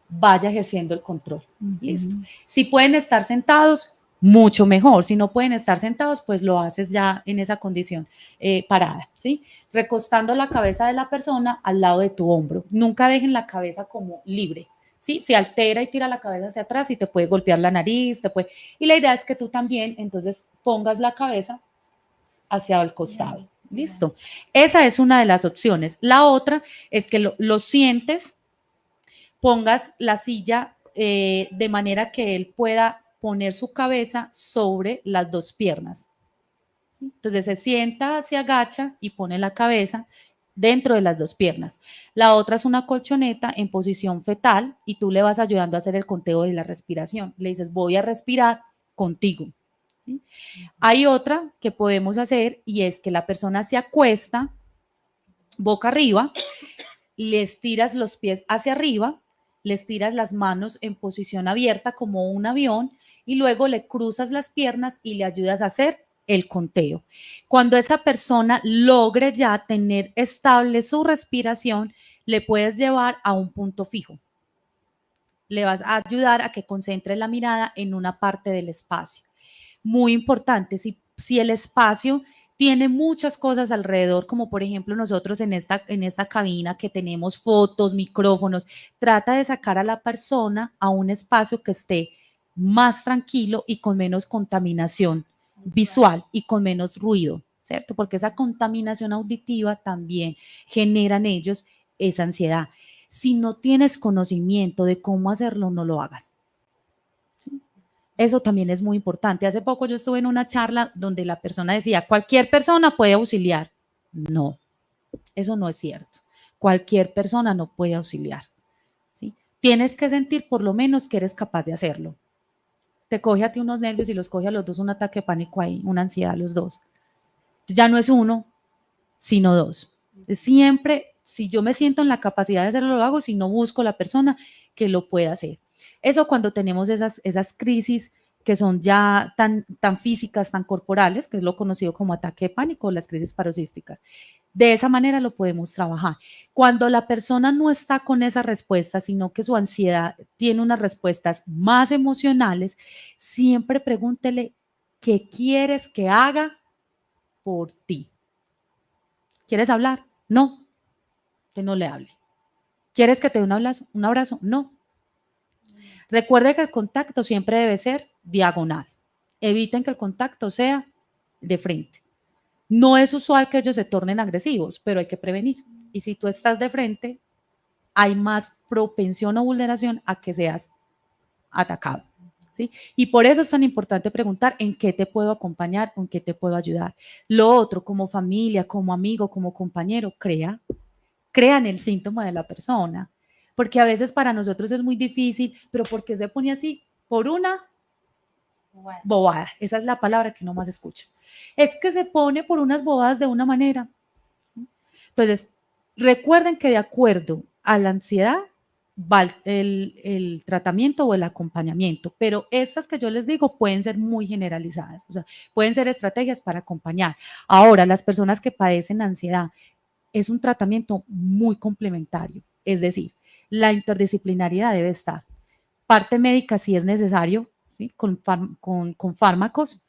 vaya ejerciendo el control. Listo. Si pueden estar sentados, mucho mejor. Si no pueden estar sentados, pues lo haces ya en esa condición parada, ¿sí? Recostando la cabeza de la persona al lado de tu hombro. Nunca dejen la cabeza como libre, ¿sí? Se altera y tira la cabeza hacia atrás y te puede golpear la nariz, y la idea es que tú también, entonces, pongas la cabeza hacia el costado. Listo. Esa es una de las opciones. La otra es que lo sientes, pongas la silla de manera que él pueda poner su cabeza sobre las dos piernas. Entonces se sienta, se agacha y pone la cabeza dentro de las dos piernas. La otra es una colchoneta en posición fetal y tú le vas ayudando a hacer el conteo de la respiración. Le dices, voy a respirar contigo. ¿Sí? Hay otra que podemos hacer y es que la persona se acuesta boca arriba, le estiras los pies hacia arriba, le estiras las manos en posición abierta como un avión y luego le cruzas las piernas y le ayudas a hacer el conteo. Cuando esa persona logre ya tener estable su respiración, le puedes llevar a un punto fijo. Le vas a ayudar a que concentre la mirada en una parte del espacio. Muy importante, si el espacio tiene muchas cosas alrededor, como por ejemplo nosotros en esta cabina que tenemos fotos, micrófonos, trata de sacar a la persona a un espacio que esté más tranquilo y con menos contaminación visual y con menos ruido, ¿cierto? Porque esa contaminación auditiva también genera en ellos esa ansiedad. Si no tienes conocimiento de cómo hacerlo, no lo hagas. ¿Sí? Eso también es muy importante. Hace poco yo estuve en una charla donde la persona decía, cualquier persona puede auxiliar. No, eso no es cierto. Cualquier persona no puede auxiliar. ¿Sí? Tienes que sentir por lo menos que eres capaz de hacerlo. Te coge a ti unos nervios y los coge a los dos un ataque de pánico ahí, una ansiedad a los dos. Ya no es uno, sino dos. Siempre, si yo me siento en la capacidad de hacerlo, lo hago, si no busco la persona que lo pueda hacer. Eso cuando tenemos esas crisis que son ya tan físicas, tan corporales, que es lo conocido como ataque de pánico, las crisis paroxísticas. De esa manera lo podemos trabajar. Cuando la persona no está con esa respuesta, sino que su ansiedad tiene unas respuestas más emocionales, siempre pregúntele qué quieres que haga por ti. ¿Quieres hablar? No, que no le hable. ¿Quieres que te dé un abrazo? No. Recuerde que el contacto siempre debe ser diagonal. Eviten que el contacto sea de frente. No es usual que ellos se tornen agresivos, pero hay que prevenir. Y si tú estás de frente, hay más propensión o vulneración a que seas atacado. ¿Sí? Y por eso es tan importante preguntar en qué te puedo acompañar, en qué te puedo ayudar. Lo otro, como familia, como amigo, como compañero, crea en el síntoma de la persona. Porque a veces para nosotros es muy difícil, pero ¿por qué se pone así? Por una bobada. Esa es la palabra que uno más escucha. Es que se pone por unas bobadas de una manera. Entonces, recuerden que de acuerdo a la ansiedad va el tratamiento o el acompañamiento, pero estas que yo les digo pueden ser muy generalizadas, o sea, pueden ser estrategias para acompañar. Ahora, las personas que padecen ansiedad, es un tratamiento muy complementario, es decir, la interdisciplinariedad debe estar. Parte médica si es necesario, ¿sí? con fármacos,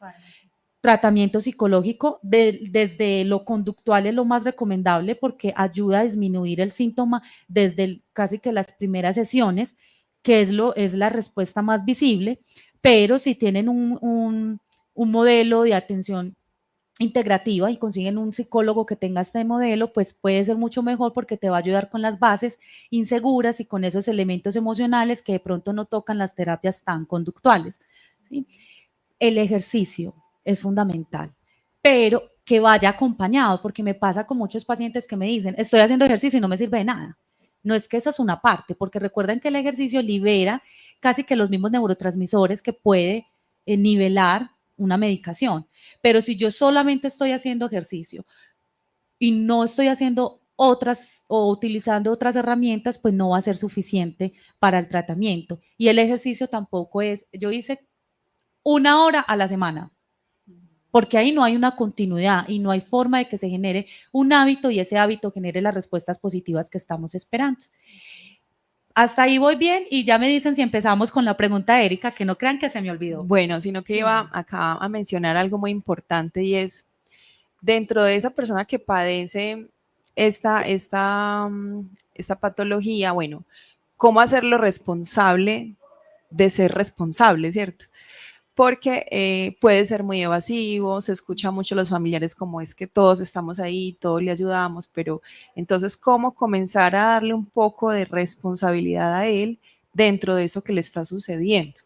tratamiento psicológico, desde lo conductual es lo más recomendable porque ayuda a disminuir el síntoma desde casi que las primeras sesiones, que es la respuesta más visible, pero si tienen un modelo de atención integrativa y consiguen un psicólogo que tenga este modelo, pues puede ser mucho mejor porque te va a ayudar con las bases inseguras y con esos elementos emocionales que de pronto no tocan las terapias tan conductuales, ¿sí? El ejercicio es fundamental, pero que vaya acompañado, porque me pasa con muchos pacientes que me dicen, estoy haciendo ejercicio y no me sirve de nada. No es que esa es una parte, porque recuerden que el ejercicio libera casi que los mismos neurotransmisores que puede nivelar una medicación. Pero si yo solamente estoy haciendo ejercicio y no estoy haciendo otras o utilizando otras herramientas, pues no va a ser suficiente para el tratamiento. Y el ejercicio tampoco es, yo hice 1 hora a la semana, porque ahí no hay una continuidad y no hay forma de que se genere un hábito y ese hábito genere las respuestas positivas que estamos esperando. Hasta ahí voy bien y ya me dicen si empezamos con la pregunta de Erika, que no crean que se me olvidó. Bueno, sino que iba acá a mencionar algo muy importante y es, dentro de esa persona que padece esta patología, bueno, ¿cómo hacerlo responsable de ser responsable, cierto? Porque puede ser muy evasivo, se escucha mucho a los familiares como es que todos estamos ahí, todos le ayudamos, pero entonces, ¿cómo comenzar a darle un poco de responsabilidad a él dentro de eso que le está sucediendo?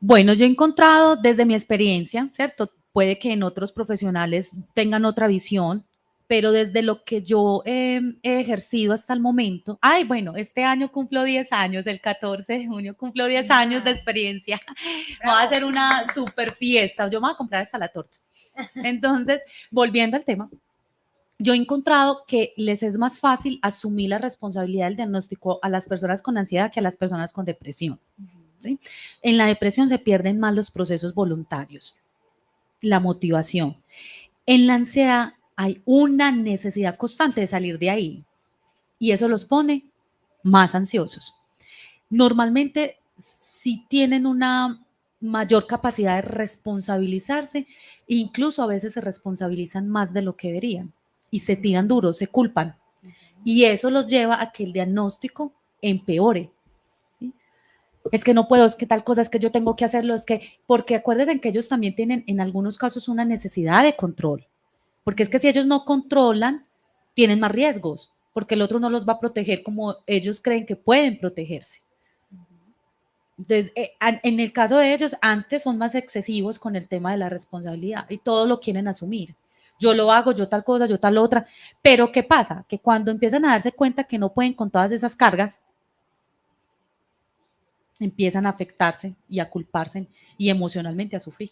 Bueno, yo he encontrado desde mi experiencia, ¿cierto? Puede que en otros profesionales tengan otra visión, pero desde lo que yo he ejercido hasta el momento, bueno, este año cumplo 10 años, el 14 de junio cumplo 10 años de experiencia. Voy a hacer una super fiesta, yo me voy a comprar hasta la torta. Entonces, volviendo al tema, yo he encontrado que les es más fácil asumir la responsabilidad del diagnóstico a las personas con ansiedad que a las personas con depresión. ¿Sí? En la depresión se pierden más los procesos voluntarios, la motivación. En la ansiedad hay una necesidad constante de salir de ahí y eso los pone más ansiosos. Normalmente, si tienen una mayor capacidad de responsabilizarse, incluso a veces se responsabilizan más de lo que deberían y se tiran duro, se culpan. Y eso los lleva a que el diagnóstico empeore. ¿Sí? Es que no puedo, es que tal cosa, es que yo tengo que hacerlo, es que, porque acuérdense que ellos también tienen en algunos casos una necesidad de control. Porque es que si ellos no controlan, tienen más riesgos, porque el otro no los va a proteger como ellos creen que pueden protegerse. Entonces, en el caso de ellos, antes son más excesivos con el tema de la responsabilidad y todo lo quieren asumir. Yo lo hago, yo tal cosa, yo tal otra. Pero ¿qué pasa? Que cuando empiezan a darse cuenta que no pueden con todas esas cargas, empiezan a afectarse y a culparse y emocionalmente a sufrir.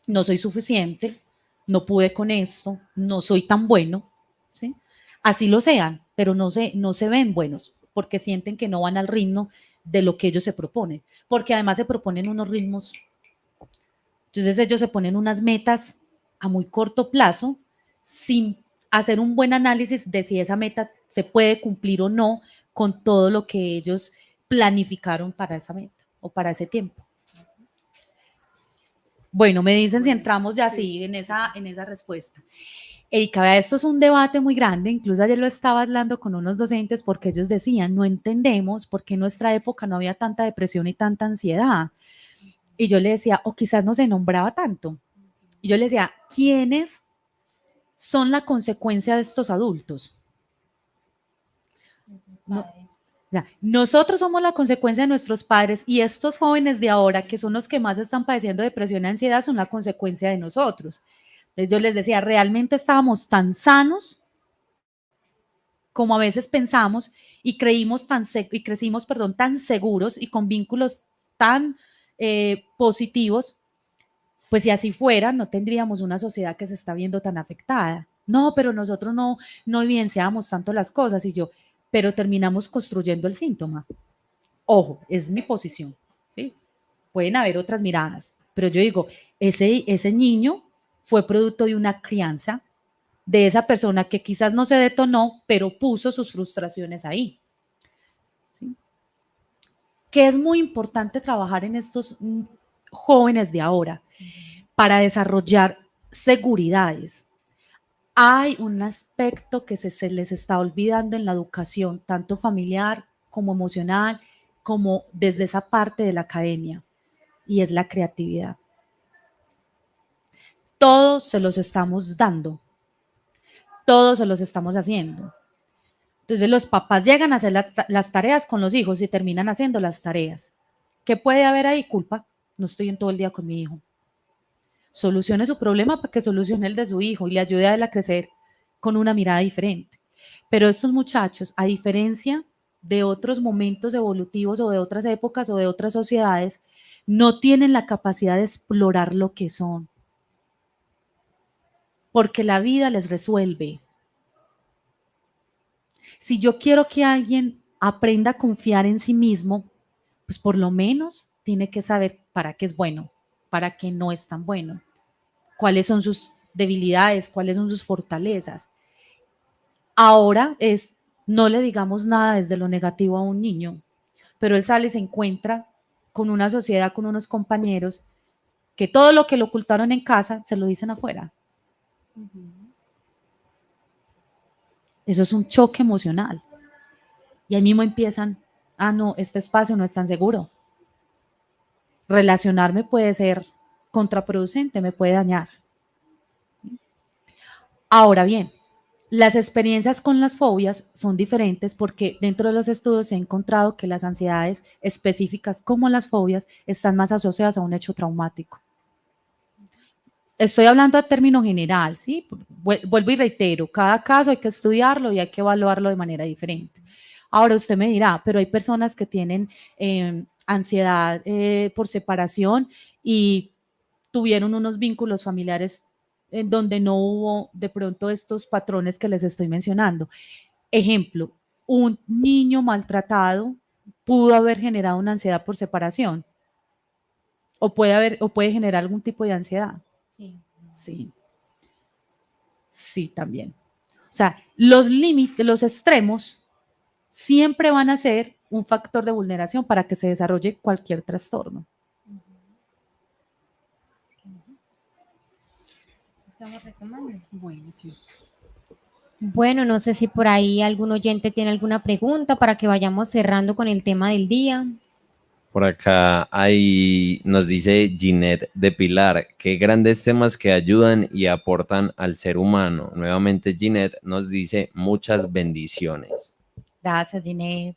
No soy suficiente, no pude con esto, no soy tan bueno, ¿sí? Así lo sean, pero no se ven buenos porque sienten que no van al ritmo de lo que ellos se proponen, porque además se proponen unos ritmos. Entonces ellos se ponen unas metas a muy corto plazo sin hacer un buen análisis de si esa meta se puede cumplir o no con todo lo que ellos planificaron para esa meta o para ese tiempo. Bueno, me dicen si entramos ya sí en esa respuesta. Erika, vea, esto es un debate muy grande, incluso ayer lo estaba hablando con unos docentes porque ellos decían, no entendemos por qué en nuestra época no había tanta depresión y tanta ansiedad. Y yo le decía, o quizás no se nombraba tanto. Y yo le decía, ¿quiénes son la consecuencia de estos adultos? No, o sea, nosotros somos la consecuencia de nuestros padres y estos jóvenes de ahora, que son los que más están padeciendo depresión y ansiedad, son la consecuencia de nosotros. Entonces yo les decía, realmente estábamos tan sanos como a veces pensamos y crecimos tan seguros y con vínculos tan positivos, pues si así fuera, no tendríamos una sociedad que se está viendo tan afectada. No, pero nosotros no evidenciamos tanto las cosas y yo, pero terminamos construyendo el síntoma. Ojo, es mi posición, ¿sí? Pueden haber otras miradas, pero yo digo, ese niño fue producto de una crianza de esa persona que quizás no se detonó, pero puso sus frustraciones ahí. ¿Sí? Que es muy importante trabajar en estos jóvenes de ahora para desarrollar seguridades. Hay un aspecto que se les está olvidando en la educación, tanto familiar como emocional, como desde esa parte de la academia, y es la creatividad. Todos se los estamos dando, todos se los estamos haciendo. Entonces los papás llegan a hacer las tareas con los hijos y terminan haciendo las tareas. ¿Qué puede haber ahí? Culpa. No estoy en todo el día con mi hijo. Solucione su problema para que solucione el de su hijo y le ayude a él a crecer con una mirada diferente. Pero estos muchachos, a diferencia de otros momentos evolutivos o de otras épocas o de otras sociedades, no tienen la capacidad de explorar lo que son. Porque la vida les resuelve. Si yo quiero que alguien aprenda a confiar en sí mismo, pues por lo menos tiene que saber para qué es bueno, para qué no es tan bueno, cuáles son sus debilidades, cuáles son sus fortalezas. Ahora no le digamos nada desde lo negativo a un niño, pero él sale y se encuentra con una sociedad, con unos compañeros, que todo lo que le ocultaron en casa se lo dicen afuera. Eso es un choque emocional. Y ahí mismo empiezan, no, este espacio no es tan seguro. Relacionarme puede ser contraproducente, me puede dañar. Ahora bien, las experiencias con las fobias son diferentes porque dentro de los estudios se ha encontrado que las ansiedades específicas como las fobias están más asociadas a un hecho traumático. Estoy hablando de término general, ¿sí? Vuelvo y reitero, cada caso hay que estudiarlo y hay que evaluarlo de manera diferente. Ahora usted me dirá, pero hay personas que tienen ansiedad por separación y tuvieron unos vínculos familiares en donde no hubo de pronto estos patrones que les estoy mencionando. Ejemplo, un niño maltratado pudo haber generado una ansiedad por separación o puede generar algún tipo de ansiedad. Sí. Sí, también. O sea, los límites, los extremos siempre van a ser un factor de vulneración para que se desarrolle cualquier trastorno. Estamos retomando. Bueno, sí. Bueno, no sé si por ahí algún oyente tiene alguna pregunta para que vayamos cerrando con el tema del día. Por acá nos dice Ginette de Pilar, qué grandes temas que ayudan y aportan al ser humano. Nuevamente Ginette nos dice muchas bendiciones. Gracias, Ginette.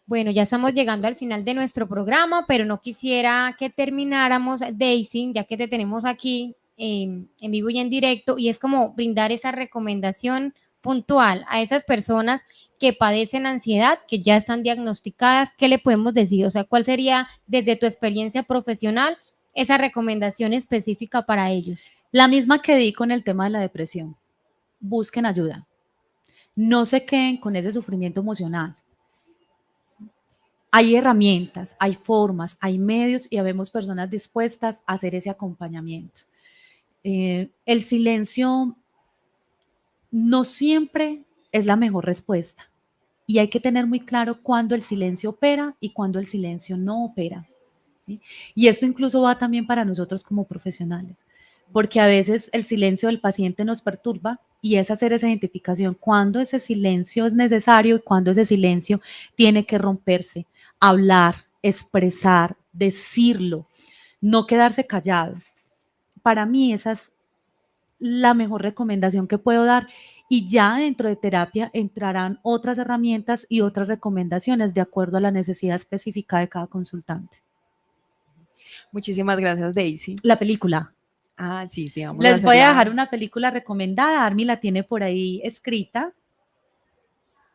Bueno, ya estamos llegando al final de nuestro programa, pero no quisiera que termináramos, Daisy, ya que te tenemos aquí en vivo y en directo, y es como brindar esa recomendación puntual a esas personas que padecen ansiedad, que ya están diagnosticadas. ¿Qué le podemos decir? O sea, ¿cuál sería desde tu experiencia profesional esa recomendación específica para ellos? La misma que di con el tema de la depresión. Busquen ayuda. No se queden con ese sufrimiento emocional. Hay herramientas, hay formas, hay medios y habemos personas dispuestas a hacer ese acompañamiento. El silencio no siempre es la mejor respuesta y hay que tener muy claro cuándo el silencio opera y cuándo el silencio no opera, ¿sí? Y esto incluso va también para nosotros como profesionales, porque a veces el silencio del paciente nos perturba y es hacer esa identificación cuándo ese silencio es necesario y cuándo ese silencio tiene que romperse, hablar, expresar, decirlo, no quedarse callado. Para mí esa es la mejor recomendación que puedo dar y ya dentro de terapia entrarán otras herramientas y otras recomendaciones de acuerdo a la necesidad específica de cada consultante. Muchísimas gracias, Daisy. La película. Sí, vamos Les a voy a dejar una película recomendada, Armi la tiene por ahí escrita.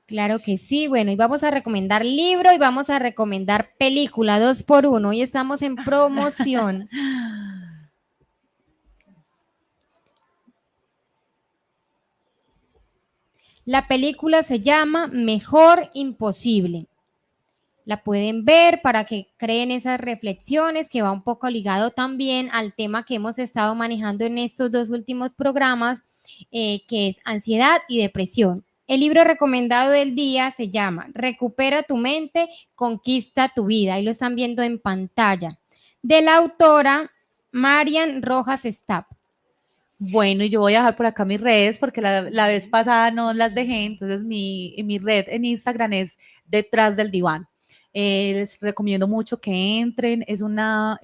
Claro que sí, bueno, y vamos a recomendar libro y vamos a recomendar película, 2x1, hoy estamos en promoción. La película se llama Mejor Imposible. La pueden ver para que creen esas reflexiones, que va un poco ligado también al tema que hemos estado manejando en estos 2 últimos programas, que es ansiedad y depresión. El libro recomendado del día se llama Recupera tu mente, conquista tu vida. Ahí lo están viendo en pantalla. De la autora Marian Rojas Stapp. Bueno, y yo voy a dejar por acá mis redes porque la vez pasada no las dejé, entonces mi red en Instagram es Detrás del Diván. Les recomiendo mucho que entren, es una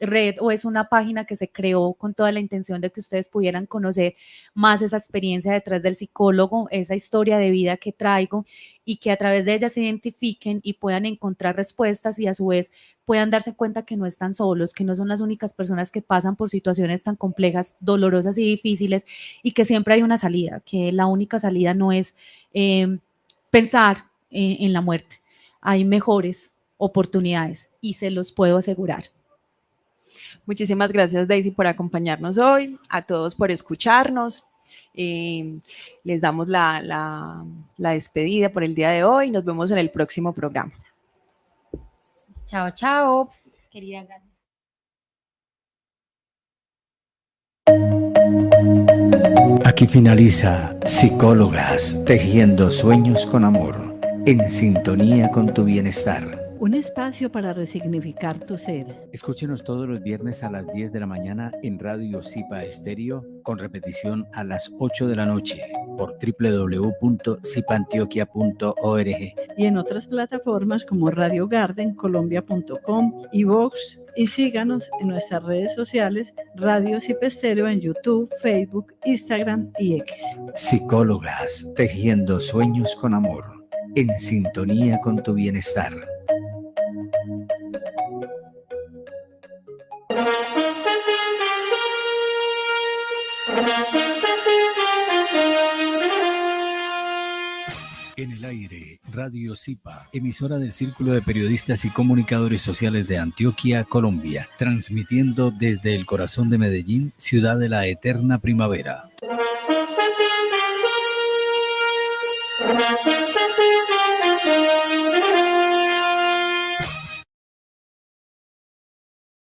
red o es una página que se creó con toda la intención de que ustedes pudieran conocer más esa experiencia detrás del psicólogo, esa historia de vida que traigo y que a través de ella se identifiquen y puedan encontrar respuestas y a su vez puedan darse cuenta que no están solos, que no son las únicas personas que pasan por situaciones tan complejas, dolorosas y difíciles y que siempre hay una salida, que la única salida no es pensar en la muerte. Hay mejores oportunidades y se los puedo asegurar. Muchísimas gracias, Daisy, por acompañarnos hoy, a todos por escucharnos. Les damos la despedida por el día de hoy. Nos vemos en el próximo programa. Chao, chao. Querida, gracias. Aquí finaliza Psicólogas, tejiendo sueños con amor, en sintonía con tu bienestar. Un espacio para resignificar tu ser. Escúchenos todos los viernes a las 10 de la mañana en Radio Zipa Estéreo, con repetición a las 8 de la noche por www.zipantioquia.org Y en otras plataformas como Radio Garden, Colombia.com y Vox. Y síganos en nuestras redes sociales, Radio Zipa Estéreo en YouTube, Facebook, Instagram y X. Psicólogas, tejiendo sueños con amor, en sintonía con tu bienestar. En el aire, Radio Zipa, emisora del Círculo de Periodistas y Comunicadores Sociales de Antioquia, Colombia, transmitiendo desde el corazón de Medellín, ciudad de la eterna primavera.